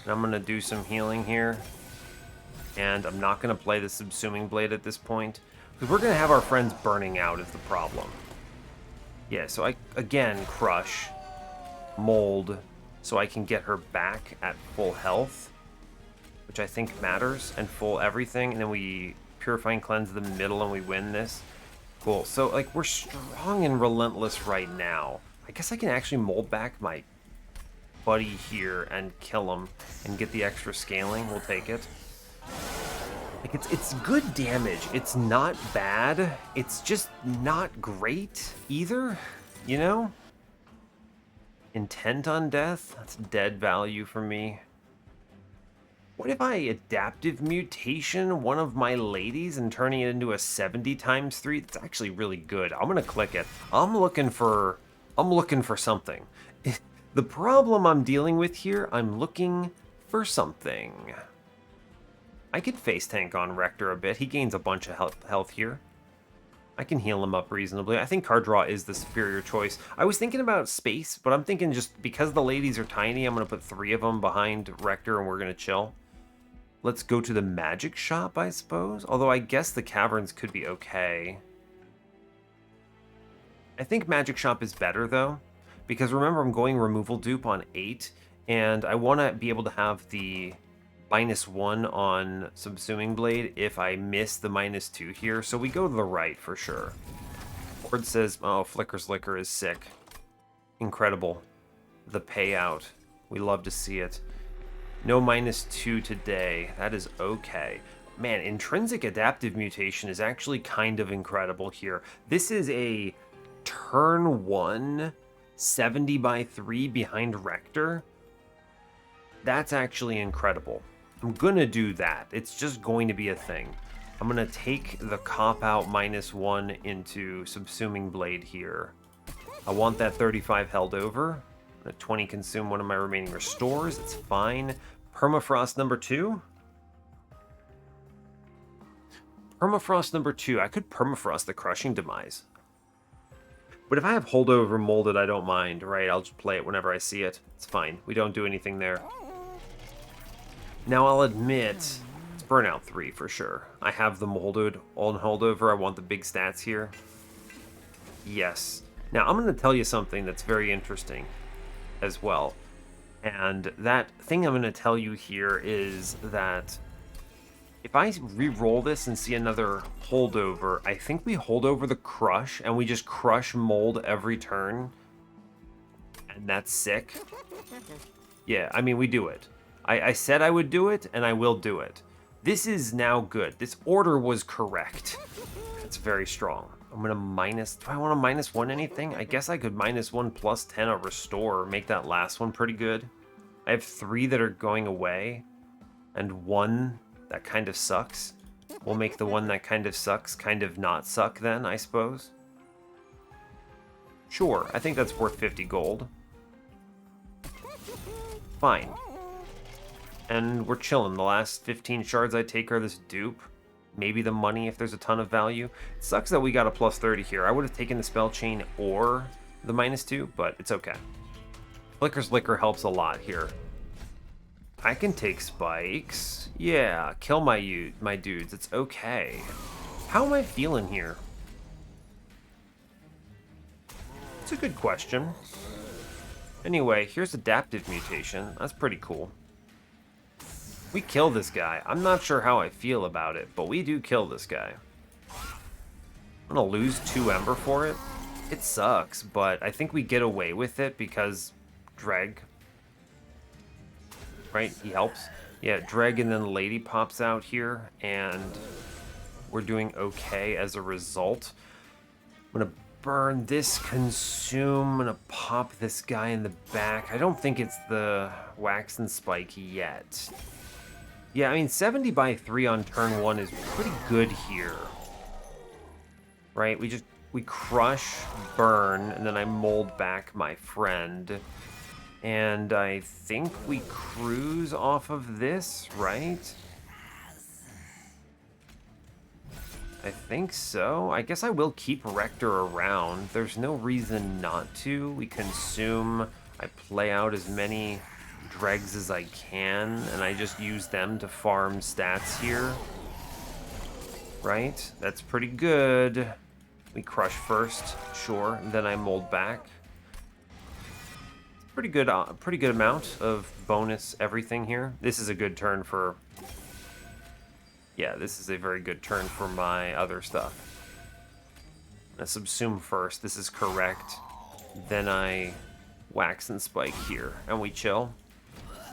And I'm going to do some healing here. And I'm not going to play the Subsuming Blade at this point. Because we're going to have our friends burning out is the problem. Yeah, so I, again, crush, mold, so I can get her back at full health, which I think matters, and full everything, and then we Purifying Cleanse the middle and we win this. Cool, so, like, we're strong and relentless right now. I guess I can actually mold back my buddy here and kill him and get the extra scaling. We'll take it. Like, it's good damage. It's not bad. It's just not great either, you know? Intent on death? That's dead value for me. What if I adaptive mutation one of my ladies and turning it into a 70 times 3? It's actually really good. I'm gonna click it. I'm looking for something. The problem I'm dealing with here, I'm looking for something. I could face tank on Rector a bit. He gains a bunch of health here. I can heal him up reasonably. I think card draw is the superior choice. I was thinking about space, but I'm thinking just because the ladies are tiny, I'm going to put 3 of them behind Rector and we're going to chill. Let's go to the magic shop, I suppose. Although I guess the caverns could be okay. I think magic shop is better, though. Because remember, I'm going removal dupe on 8. And I want to be able to have the -1 on Subsuming Blade if I miss the -2 here. So we go to the right for sure. Board says, oh, Flicker's Liquor is sick. Incredible. The payout. We love to see it. No -2 today. That is okay. Man, intrinsic adaptive mutation is actually kind of incredible here. This is a turn 1 70 by 3 behind Rector. That's actually incredible. I'm gonna do that. It's just going to be a thing. I'm gonna take the cop-out -1 into Subsuming Blade here. I want that 35 held over. 20 consume one of my remaining restores. It's fine. Permafrost number 2. Permafrost number 2. I could permafrost the Crushing Demise. But if I have holdover molded, I don't mind, right? I'll just play it whenever I see it. It's fine. We don't do anything there. Now, I'll admit, it's Burnout 3 for sure. I have the molded on holdover. I want the big stats here. Yes. Now, I'm going to tell you something that's very interesting as well. And that thing I'm going to tell you here is that if I re-roll this and see another holdover, I think we hold over the crush and we just crush mold every turn. And that's sick. Yeah, I mean, we do it. I said I would do it, and I will do it. This is now good. This order was correct. It's very strong. I'm going to minus... Do I want to -1 anything? I guess I could -1 plus 10 a restore. Make that last one pretty good. I have 3 that are going away. And 1 that kind of sucks. We'll make the one that kind of sucks kind of not suck then, I suppose. Sure, I think that's worth 50 gold. Fine. And we're chilling. The last 15 shards I take are this dupe. Maybe the money if there's a ton of value. It sucks that we got a plus 30 here. I would have taken the spell chain or the -2, but it's okay. Flicker's Liquor helps a lot here. I can take spikes. Yeah, kill my dudes. It's okay. How am I feeling here? It's a good question. Anyway, here's Adaptive Mutation. That's pretty cool. We kill this guy. I'm not sure how I feel about it, but we do kill this guy. I'm gonna lose 2 Ember for it. It sucks, but I think we get away with it because Dreg. Right? He helps. Yeah, Dreg and then Lady pops out here, and we're doing okay as a result. I'm gonna burn this consume. I'm gonna pop this guy in the back. I don't think it's the Wax and Spike yet. Yeah, I mean, 70 by 3 on turn 1 is pretty good here. Right? We crush, burn, and then I mold back my friend. And I think we cruise off of this, right? I think so. I guess I will keep Rector around. There's no reason not to. We consume. I play out as many dregs as I can, and I just use them to farm stats here. Right? That's pretty good. We crush first, sure. Then I mold back. Pretty good amount of bonus everything here. This is a good turn for... Yeah, this is a very good turn for my other stuff. I subsume first. This is correct. Then I wax and spike here, and we chill.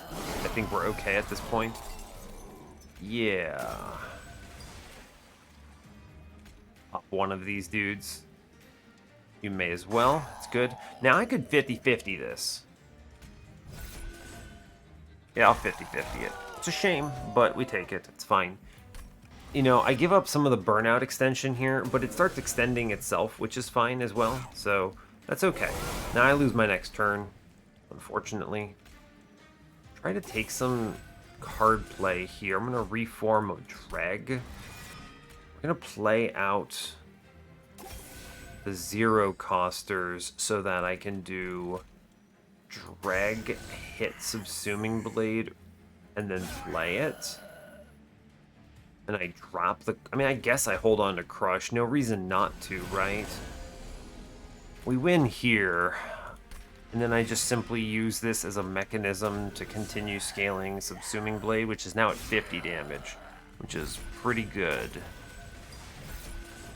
I think we're okay at this point. Yeah. Pop one of these dudes. You may as well. It's good. Now I could 50-50 this. Yeah, I'll 50-50 it. It's a shame, but we take it. It's fine. You know, I give up some of the burnout extension here, but it starts extending itself, which is fine as well. So that's okay. Now I lose my next turn, unfortunately. Try to take some card play here. I'm going to reform a Dreg. I'm going to play out the zero costers so that I can do Dreg, hit Subsuming Blade, and then play it. And I drop the... I mean, I guess I hold on to Crush. No reason not to, right? We win here. And then I just simply use this as a mechanism to continue scaling Subsuming Blade, which is now at 50 damage, which is pretty good.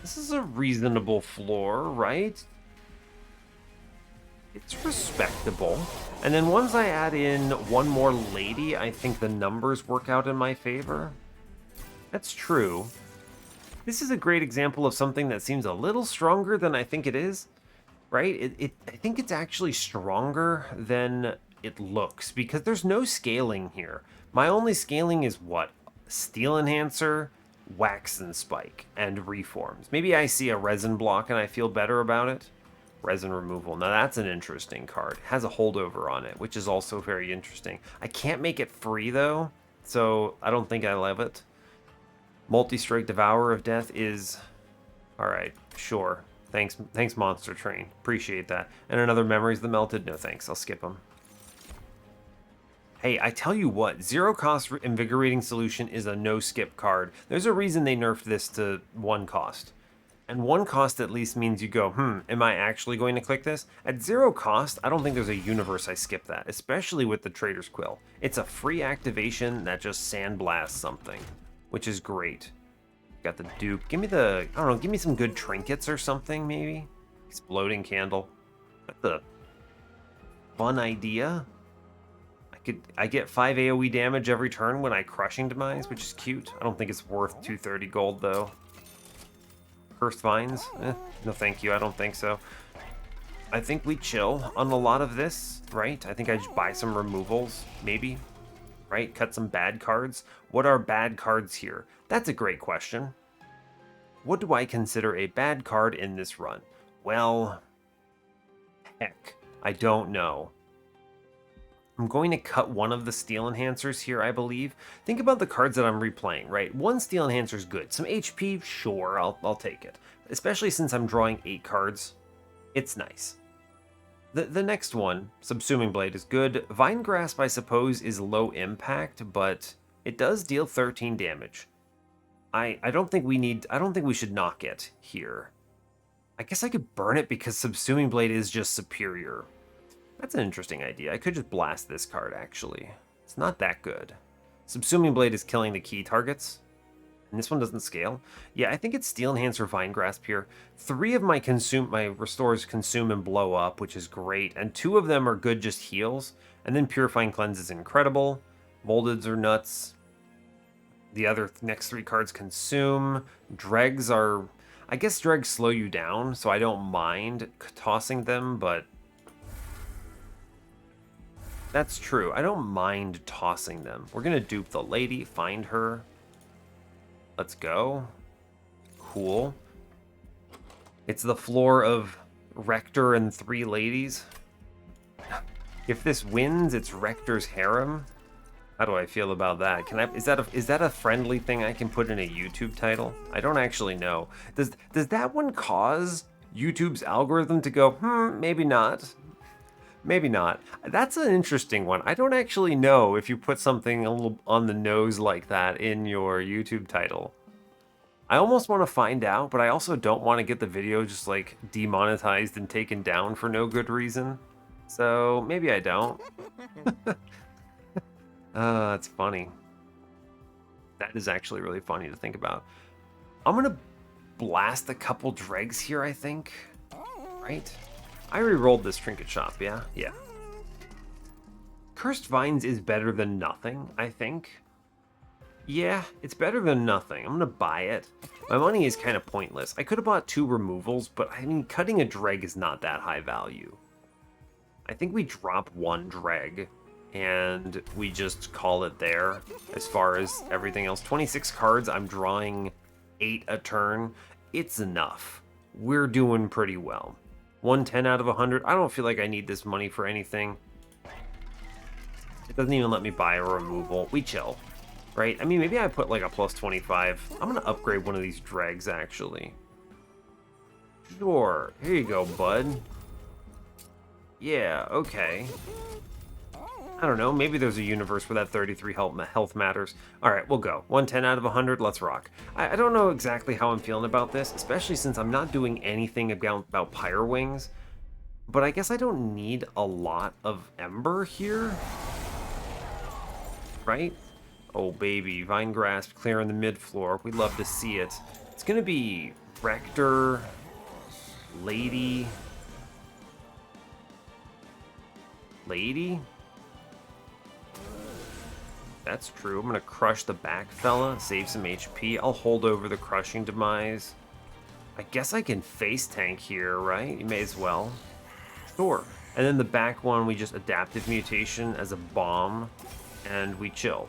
This is a reasonable floor, right? It's respectable. And then once I add in one more lady, I think the numbers work out in my favor. That's true. This is a great example of something that seems a little stronger than I think it is, right? I think it's actually stronger than it looks because there's no scaling here. My only scaling is what? Steel Enhancer, Wax and Spike, and Reforms. Maybe I see a resin block and I feel better about it. Resin removal. Now that's an interesting card. It has a holdover on it, which is also very interesting. I can't make it free though, so I don't think I love it. Multi-strike Devourer of Death is... Alright, sure. Thanks, Monster Train. Appreciate that. And another Memories the Melted? No thanks, I'll skip them. Hey, I tell you what, zero cost Invigorating Solution is a no-skip card. There's a reason they nerfed this to 1 cost. And 1 cost at least means you go, am I actually going to click this? At 0 cost, I don't think there's a universe I skip that, especially with the Trader's Quill. It's a free activation that just sandblasts something, which is great. Got the dupe. Give me the, I don't know, give me some good trinkets or something, maybe? Exploding Candle. That's a fun idea. I get 5 AoE damage every turn when I Crushing Demise, which is cute. I don't think it's worth 230 gold, though. Cursed Vines? No thank you, I don't think so. I think we chill on a lot of this, right? I think I just buy some removals, maybe. Right? Cut some bad cards. What are bad cards here? That's a great question. What do I consider a bad card in this run? Well, heck, I don't know. I'm going to cut one of the Steel Enhancers here, I believe. Think about the cards that I'm replaying, right? One Steel Enhancer is good. Some HP, sure, I'll take it. Especially since I'm drawing 8 cards. It's nice. The next one, Subsuming Blade, is good. Vine Grasp, I suppose, is low impact, but it does deal 13 damage. I don't think we should knock it here. I guess I could burn it because Subsuming Blade is just superior. That's an interesting idea. I could just blast this card, actually. It's not that good. Subsuming Blade is killing the key targets. And this one doesn't scale. Yeah, I think it's Steel Enhancer, Vine Grasp here. 3 of my restores consume and blow up, which is great. And 2 of them are good just heals. And then Purifying Cleanse is incredible. Moldeds are nuts. The other next 3 cards consume. Dregs are... I guess dregs slow you down, so I don't mind tossing them, but... That's true. I don't mind tossing them. We're going to dupe the lady, find her. Let's go. Cool. It's the floor of Rector and 3 ladies. If this wins, it's Rector's harem. How do I feel about that? Can I? Is that a friendly thing I can put in a YouTube title? I don't actually know. Does that one cause YouTube's algorithm to go, maybe not? Maybe not. That's an interesting one. I don't actually know if you put something a little on the nose like that in your YouTube title. I almost want to find out, but I also don't want to get the video just like demonetized and taken down for no good reason. So maybe I don't. That's funny. That is actually really funny to think about. I'm gonna blast a couple dregs here, I think. Right? I re-rolled this trinket shop, yeah? Yeah. Cursed Vines is better than nothing, I think. Yeah, it's better than nothing. I'm gonna buy it. My money is kind of pointless. I could have bought 2 removals, but I mean, cutting a dreg is not that high value. I think we drop 1 dreg, and we just call it there as far as everything else. 26 cards, I'm drawing 8 a turn. It's enough. We're doing pretty well. 110 out of 100. I don't feel like I need this money for anything. It doesn't even let me buy a removal. We chill, right? I mean, maybe I put like a plus 25. I'm going to upgrade one of these dregs, actually. Sure. Here you go, bud. Yeah, okay. I don't know, maybe there's a universe where that 33 health matters. Alright, we'll go. 110 out of 100, let's rock. I don't know exactly how I'm feeling about this, especially since I'm not doing anything about Pyre Wings. But I guess I don't need a lot of Ember here. Right? Oh baby, Vine Grasp clearing the mid-floor. We'd love to see it. It's gonna be Rector, Lady... That's true. I'm gonna crush the back fella, save some HP. I'll hold over the crushing demise. I guess I can face tank here, right? You may as well. Sure. And then the back one, we just adaptive mutation as a bomb, and we chill.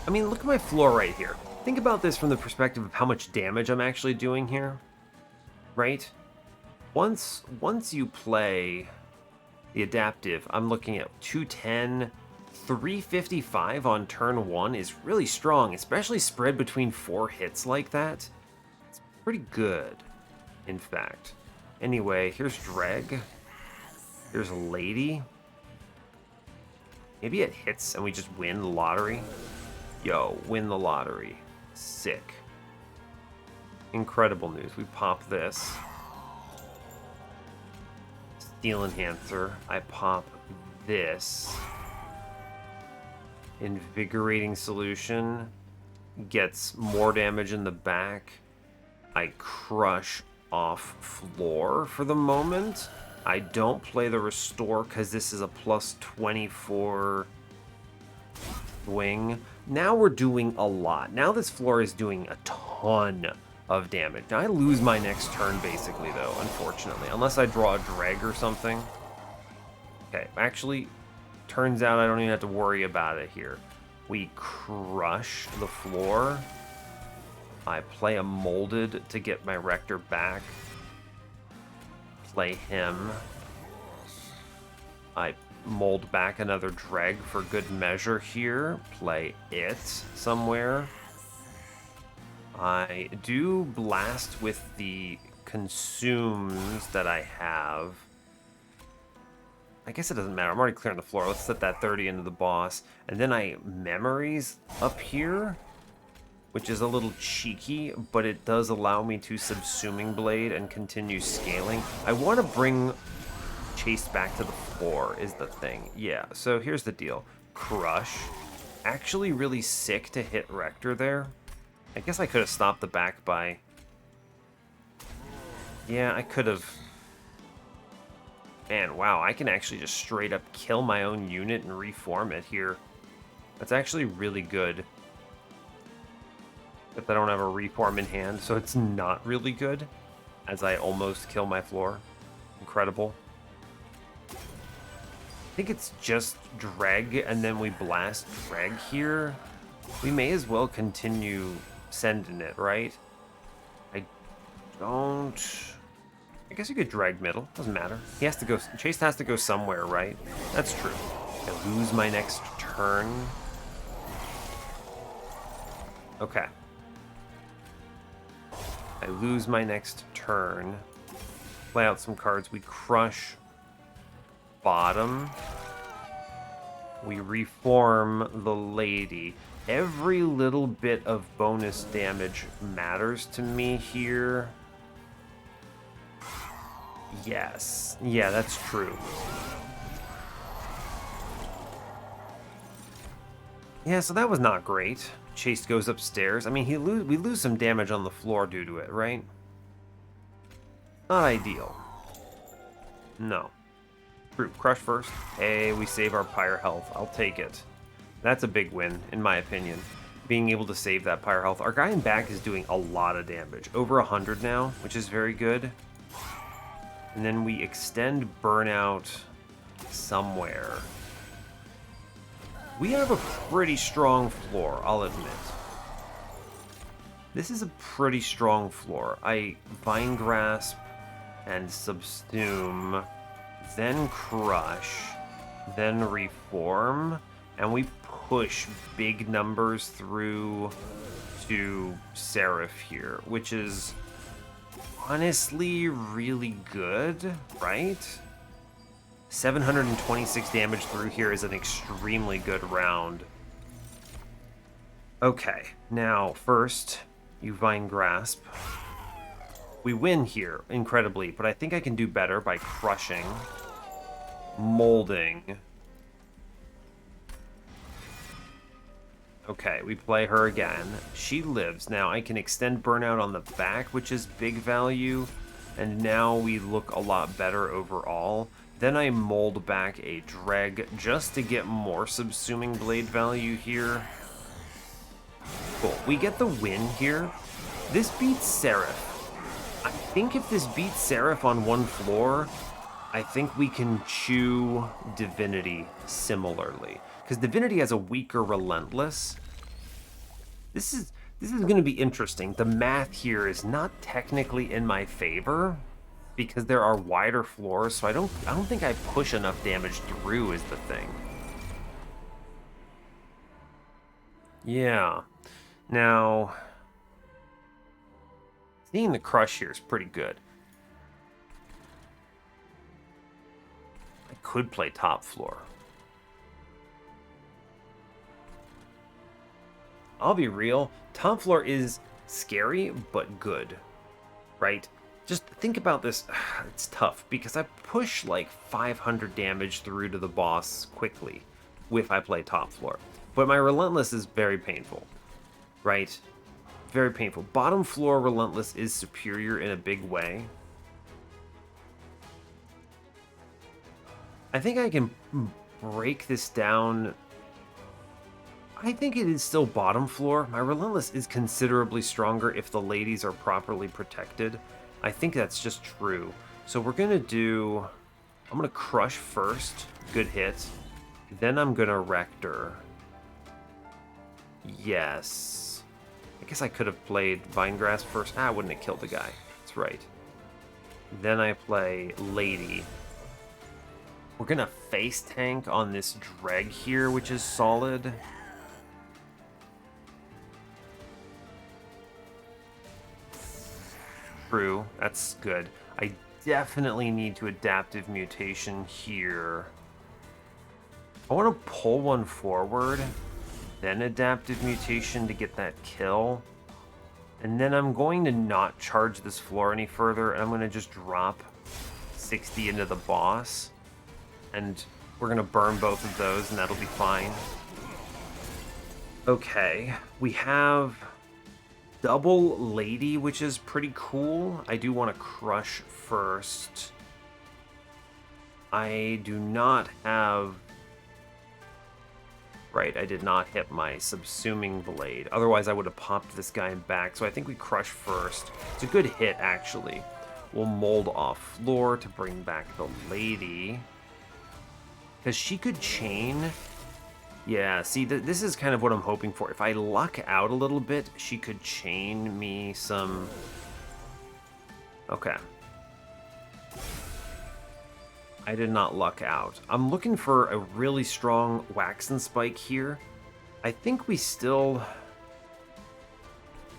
I mean, look at my floor right here. Think about this from the perspective of how much damage I'm actually doing here, right? Once you play the adaptive, I'm looking at 210, 355 on turn 1 is really strong, especially spread between 4 hits like that. It's pretty good, in fact. Anyway, here's Dreg. Here's a Lady. Maybe it hits and we just win the lottery. Yo, win the lottery. Sick. Incredible news. We pop this. Steel Enhancer. I pop this. Invigorating Solution gets more damage in the back. I crush off floor for the moment. I don't play the Restore because this is a plus 24 swing. Now we're doing a lot. Now this floor is doing a ton of damage. Now I lose my next turn basically though, unfortunately. Unless I draw a drag or something. Okay, actually, turns out I don't even have to worry about it here. We crush the floor. I play a Molded to get my Rector back. Play him. I mold back another dreg for good measure here. Play it somewhere. I do blast with the consumes that I have. I guess it doesn't matter. I'm already clearing the floor. Let's set that 30 into the boss. And then I memories up here, which is a little cheeky, but it does allow me to Subsuming Blade and continue scaling. I want to bring Chase back to the floor is the thing. Yeah, so here's the deal. Crush. Actually really sick to hit Rector there. I guess I could have stopped the back by... Yeah, I could have... Man, wow, I can actually just straight up kill my own unit and reform it here. That's actually really good. But I don't have a reform in hand, so it's not really good, as I almost kill my floor. Incredible. I think it's just dreg, and then we blast dreg here. We may as well continue sending it, right? I don't... I guess you could drag middle. Doesn't matter. He has to go... Chase has to go somewhere, right? That's true. I lose my next turn. Okay. I lose my next turn. Play out some cards. We crush bottom. We reform the lady. Every little bit of bonus damage matters to me here. Yes. Yeah, that's true. Yeah, so that was not great. Chase goes upstairs. I mean, we lose some damage on the floor due to it, right? Not ideal. No. True. Crush first. Hey, we save our pyre health. I'll take it. That's a big win, in my opinion. Being able to save that pyre health. Our guy in back is doing a lot of damage. Over 100 now, which is very good. And then we extend burnout somewhere. We have a pretty strong floor, I'll admit. This is a pretty strong floor. I Vine Grasp and Subsume, then Crush, then Reform, and we push big numbers through to Seraph here, which is honestly really good, right? 726 damage through here is an extremely good round. Okay, now first, you Vine Grasp. We win here, incredibly, but I think I can do better by crushing, molding. Okay, we play her again. She lives. Now I can extend burnout on the back, which is big value, and now we look a lot better overall. Then I mold back a dreg just to get more Subsuming Blade value here. Cool. We get the win here. This beats Seraph. I think if this beats Seraph on one floor, I think we can chew Divinity similarly. Because Divinity has a weaker Relentless. This is going to be interesting. The math here is not technically in my favor, because there are wider floors, so I don't think I push enough damage through is the thing. Yeah. Now, seeing the crush here is pretty good. I could play top floor. I'll be real, top floor is scary, but good, right? Just think about this. It's tough because I push like 500 damage through to the boss quickly if I play top floor. But my Relentless is very painful, right? Very painful. Bottom floor Relentless is superior in a big way. I think I can break this down. I think it is still bottom floor. My Relentless is considerably stronger if the ladies are properly protected. I think that's just true. So we're going to do... I'm going to Crush first. Good hit. Then I'm going to Rector. Yes. I guess I could have played Vine Grasp first. I wouldn't have killed the guy. That's right. Then I play Lady. We're going to face tank on this Dreg here, which is solid. True, that's good. I definitely need to Adaptive Mutation here. I want to pull one forward, then Adaptive Mutation to get that kill. And then I'm going to not charge this floor any further, and I'm going to just drop 60 into the boss. And we're going to burn both of those, and that'll be fine. Okay, we have... Double Lady, which is pretty cool. I do want to Crush first. I do not have... Right, I did not hit my Subsuming Blade. Otherwise, I would have popped this guy back. So I think we crush first. It's a good hit, actually. We'll mold off floor to bring back the lady. Because she could chain... Yeah, see, this is kind of what I'm hoping for. If I luck out a little bit, she could chain me some... Okay. I did not luck out. I'm looking for a really strong Wax and Spike here. I think we still...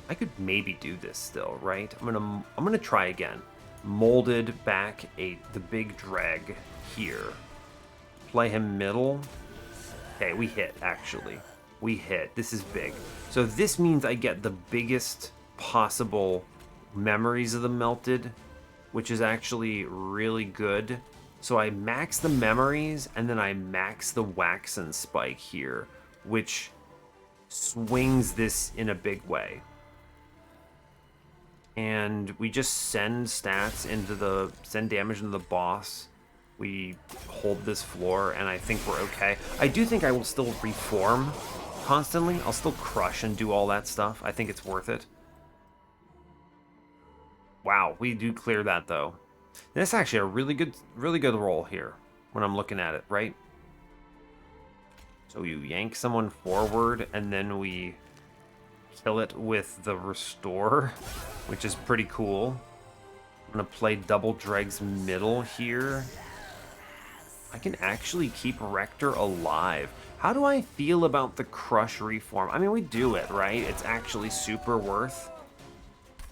I could maybe do this still, right? I'm gonna try again. Molded back the big drag here. Play him middle. Okay, we hit, actually. We hit. This is big. So this means I get the biggest possible memories of the melted, which is actually really good. So I max the memories, and then I max the Wax and Spike here, which swings this in a big way. And we just send stats into the... send damage into the boss. We hold this floor, and I think we're okay. I do think I will still reform constantly. I'll still crush and do all that stuff. I think it's worth it. Wow, we do clear that, though. That's actually a really good roll here when I'm looking at it, right? So you yank someone forward, and then we kill it with the restore, which is pretty cool. I'm going to play double dregs middle here. I can actually keep Rector alive. How do I feel about the crush reform? I mean, we do it, right? It's actually super worth.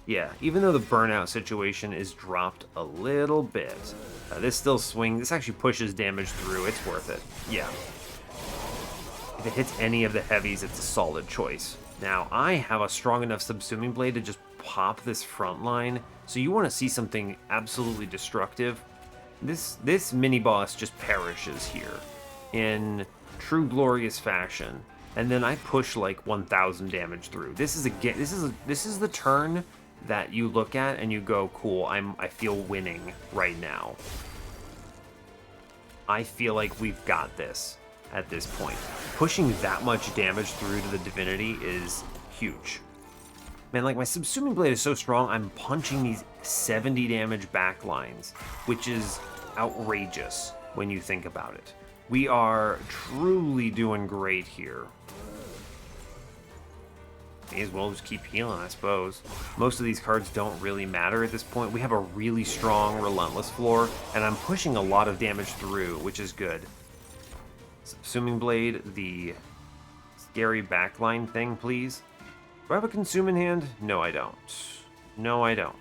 Yeah, even though the burnout situation is dropped a little bit, this still swings. This actually pushes damage through. It's worth it. Yeah. If it hits any of the heavies, it's a solid choice. Now, I have a strong enough Subsuming Blade to just pop this front line. So you want to see something absolutely destructive. This mini-boss just perishes here in true glorious fashion. And then I push like 1,000 damage through. This is the turn that you look at and you go, cool, I feel winning right now. I feel like we've got this at this point. Pushing that much damage through to the Divinity is huge. Man, like, my Subsuming Blade is so strong, I'm punching these 70 damage backlines, which is outrageous when you think about it. We are truly doing great here. May as well just keep healing, I suppose. Most of these cards don't really matter at this point. We have a really strong Relentless floor, and I'm pushing a lot of damage through, which is good. Subsuming Blade, the scary backline thing, please. Do I have a Consume in hand? No, I don't. No, I don't.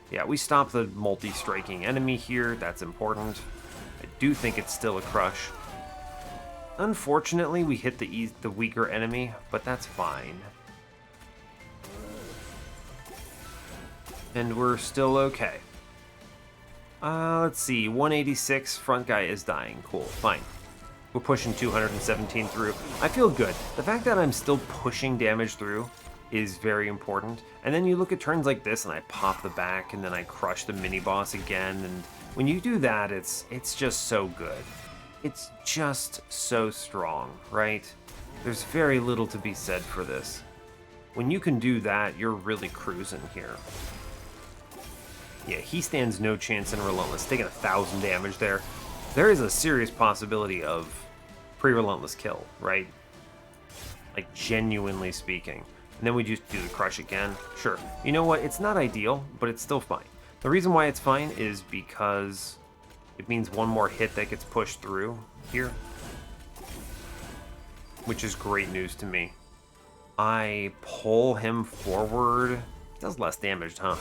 Yeah, we stop the multi-striking enemy here. That's important. I do think it's still a crush. Unfortunately, we hit the weaker enemy, but that's fine. And we're still okay. Let's see. 186. Front guy is dying. Cool. Fine. We're pushing 217 through. I feel good. The fact that I'm still pushing damage through is very important. And then you look at turns like this, and I pop the back, and then I crush the mini-boss again. And when you do that, it's just so good. It's just so strong, right? There's very little to be said for this. When you can do that, you're really cruising here. Yeah, he stands no chance in Relentless, taking 1,000 damage there. There is a serious possibility of pre-Relentless kill, right? Like, genuinely speaking. And then we just do the crush again. Sure. You know what? It's not ideal, but it's still fine. The reason why it's fine is because it means one more hit that gets pushed through here. Which is great news to me. I pull him forward. Does less damage, huh?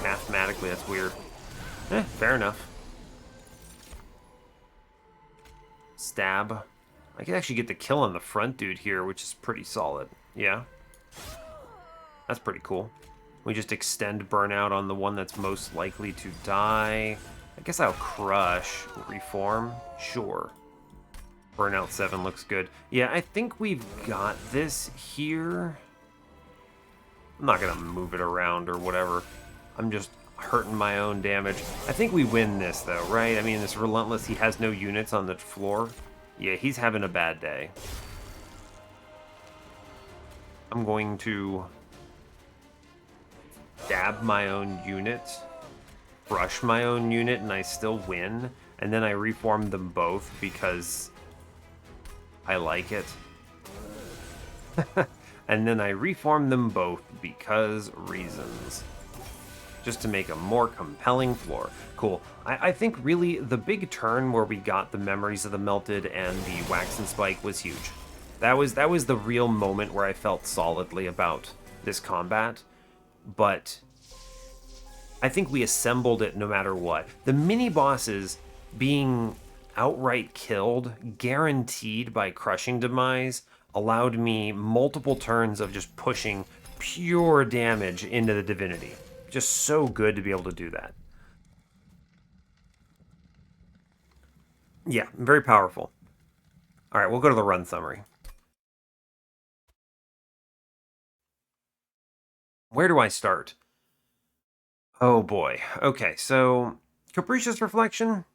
Mathematically, that's weird. Fair enough. Stab. I can actually get the kill on the front dude here, which is pretty solid. Yeah. That's pretty cool. We just extend burnout on the one that's most likely to die. I guess I'll crush. Reform? Sure. Burnout 7 looks good. Yeah, I think we've got this here. I'm not gonna move it around or whatever. hurting my own damage. I think we win this, though, right? I mean, this Relentless, he has no units on the floor. Yeah, he's having a bad day. I'm going to dab my own unit, brush my own unit, and I still win. And then I reform them both because I like it. And then I reform them both because reasons. Just to make a more compelling floor. Cool. I think really the big turn where we got the Memories of the Melted and the Wax and Spike was huge. That was the real moment where I felt solidly about this combat. But I think we assembled it no matter what. The mini bosses being outright killed, guaranteed by Crushing Demise, allowed me multiple turns of just pushing pure damage into the Divinity. Just so good to be able to do that. Yeah, very powerful. All right, we'll go to the run summary. Where do I start? Oh boy. Okay, so Capricious Reflection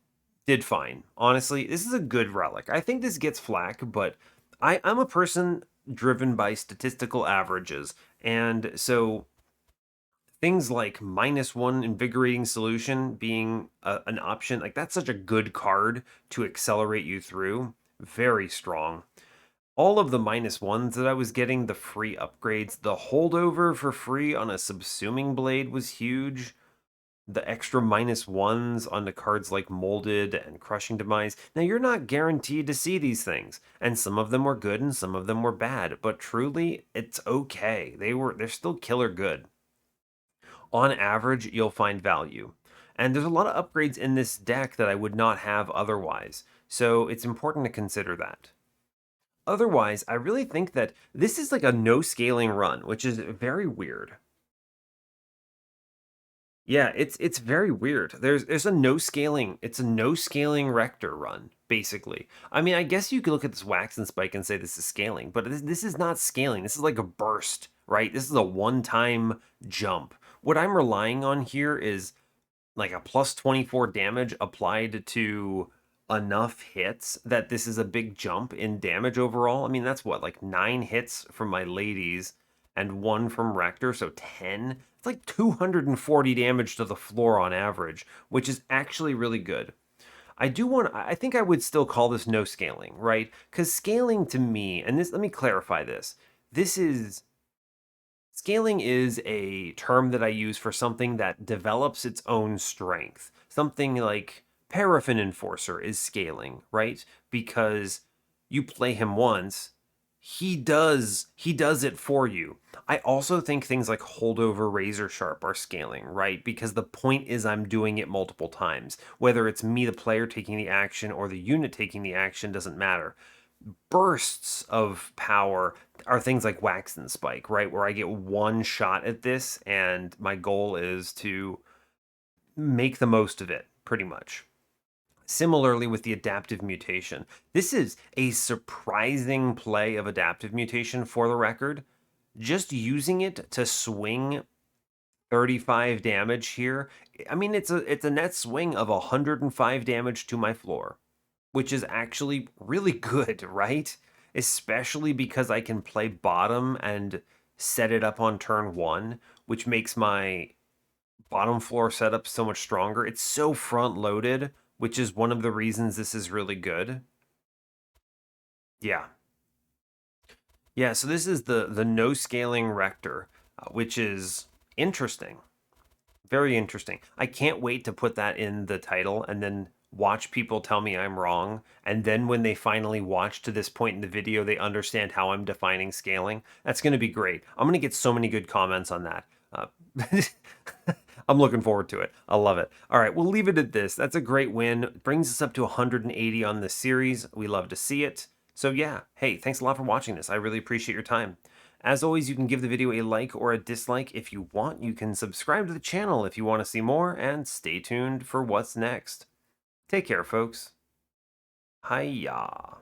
did fine. Honestly, this is a good relic. I think this gets flack, but I'm a person driven by statistical averages, and so things like -1 Invigorating Solution being an option, like that's such a good card to accelerate you through. Very strong. All of the -1s that I was getting, the free upgrades, the holdover for free on a Subsuming Blade was huge. The extra -1s on the cards like Molded and Crushing Demise. Now, you're not guaranteed to see these things, and some of them were good and some of them were bad, but truly, it's okay. They're still killer good. On average, you'll find value. And there's a lot of upgrades in this deck that I would not have otherwise, so it's important to consider that. Otherwise, I really think that this is like a no scaling run, which is very weird. Yeah, it's very weird. There's a no scaling. It's a no scaling Rector run, basically. I mean, I guess you could look at this Wax and Spike and say this is scaling, but this is not scaling. This is like a burst, right? This is a one-time jump. What I'm relying on here is like a plus 24 damage applied to enough hits that this is a big jump in damage overall. I mean, that's what, like 9 hits from my ladies and 1 from Rector, so 10. It's like 240 damage to the floor on average, which is actually really good. I think I would still call this no scaling, right? Because scaling to me, and this, let me clarify this. Scaling is a term that I use for something that develops its own strength. Something like Paraffin Enforcer is scaling, right? Because you play him once, he does it for you. I also think things like Holdover Razor Sharp are scaling, right? Because the point is I'm doing it multiple times. Whether it's me, the player, taking the action or the unit taking the action doesn't matter. Bursts of power are things like Wax and Spike, right? Where I get one shot at this and my goal is to make the most of it, pretty much. Similarly with the Adaptive Mutation. This is a surprising play of Adaptive Mutation for the record. Just using it to swing 35 damage here, I mean, it's a net swing of 105 damage to my floor, which is actually really good, right? Especially because I can play bottom and set it up on turn 1, which makes my bottom floor setup so much stronger. It's so front loaded, which is one of the reasons this is really good. Yeah. Yeah, so this is the no scaling Rector, which is interesting. Very interesting. I can't wait to put that in the title and then watch people tell me I'm wrong. And then when they finally watch to this point in the video, they understand how I'm defining scaling. That's going to be great. I'm going to get so many good comments on that. I'm looking forward to it. I love it. All right, we'll leave it at this. That's a great win. It brings us up to 180 on this series. We love to see it. So yeah, hey, thanks a lot for watching this. I really appreciate your time. As always, you can give the video a like or a dislike if you want. You can subscribe to the channel if you want to see more, and stay tuned for what's next. Take care, folks. Hiya.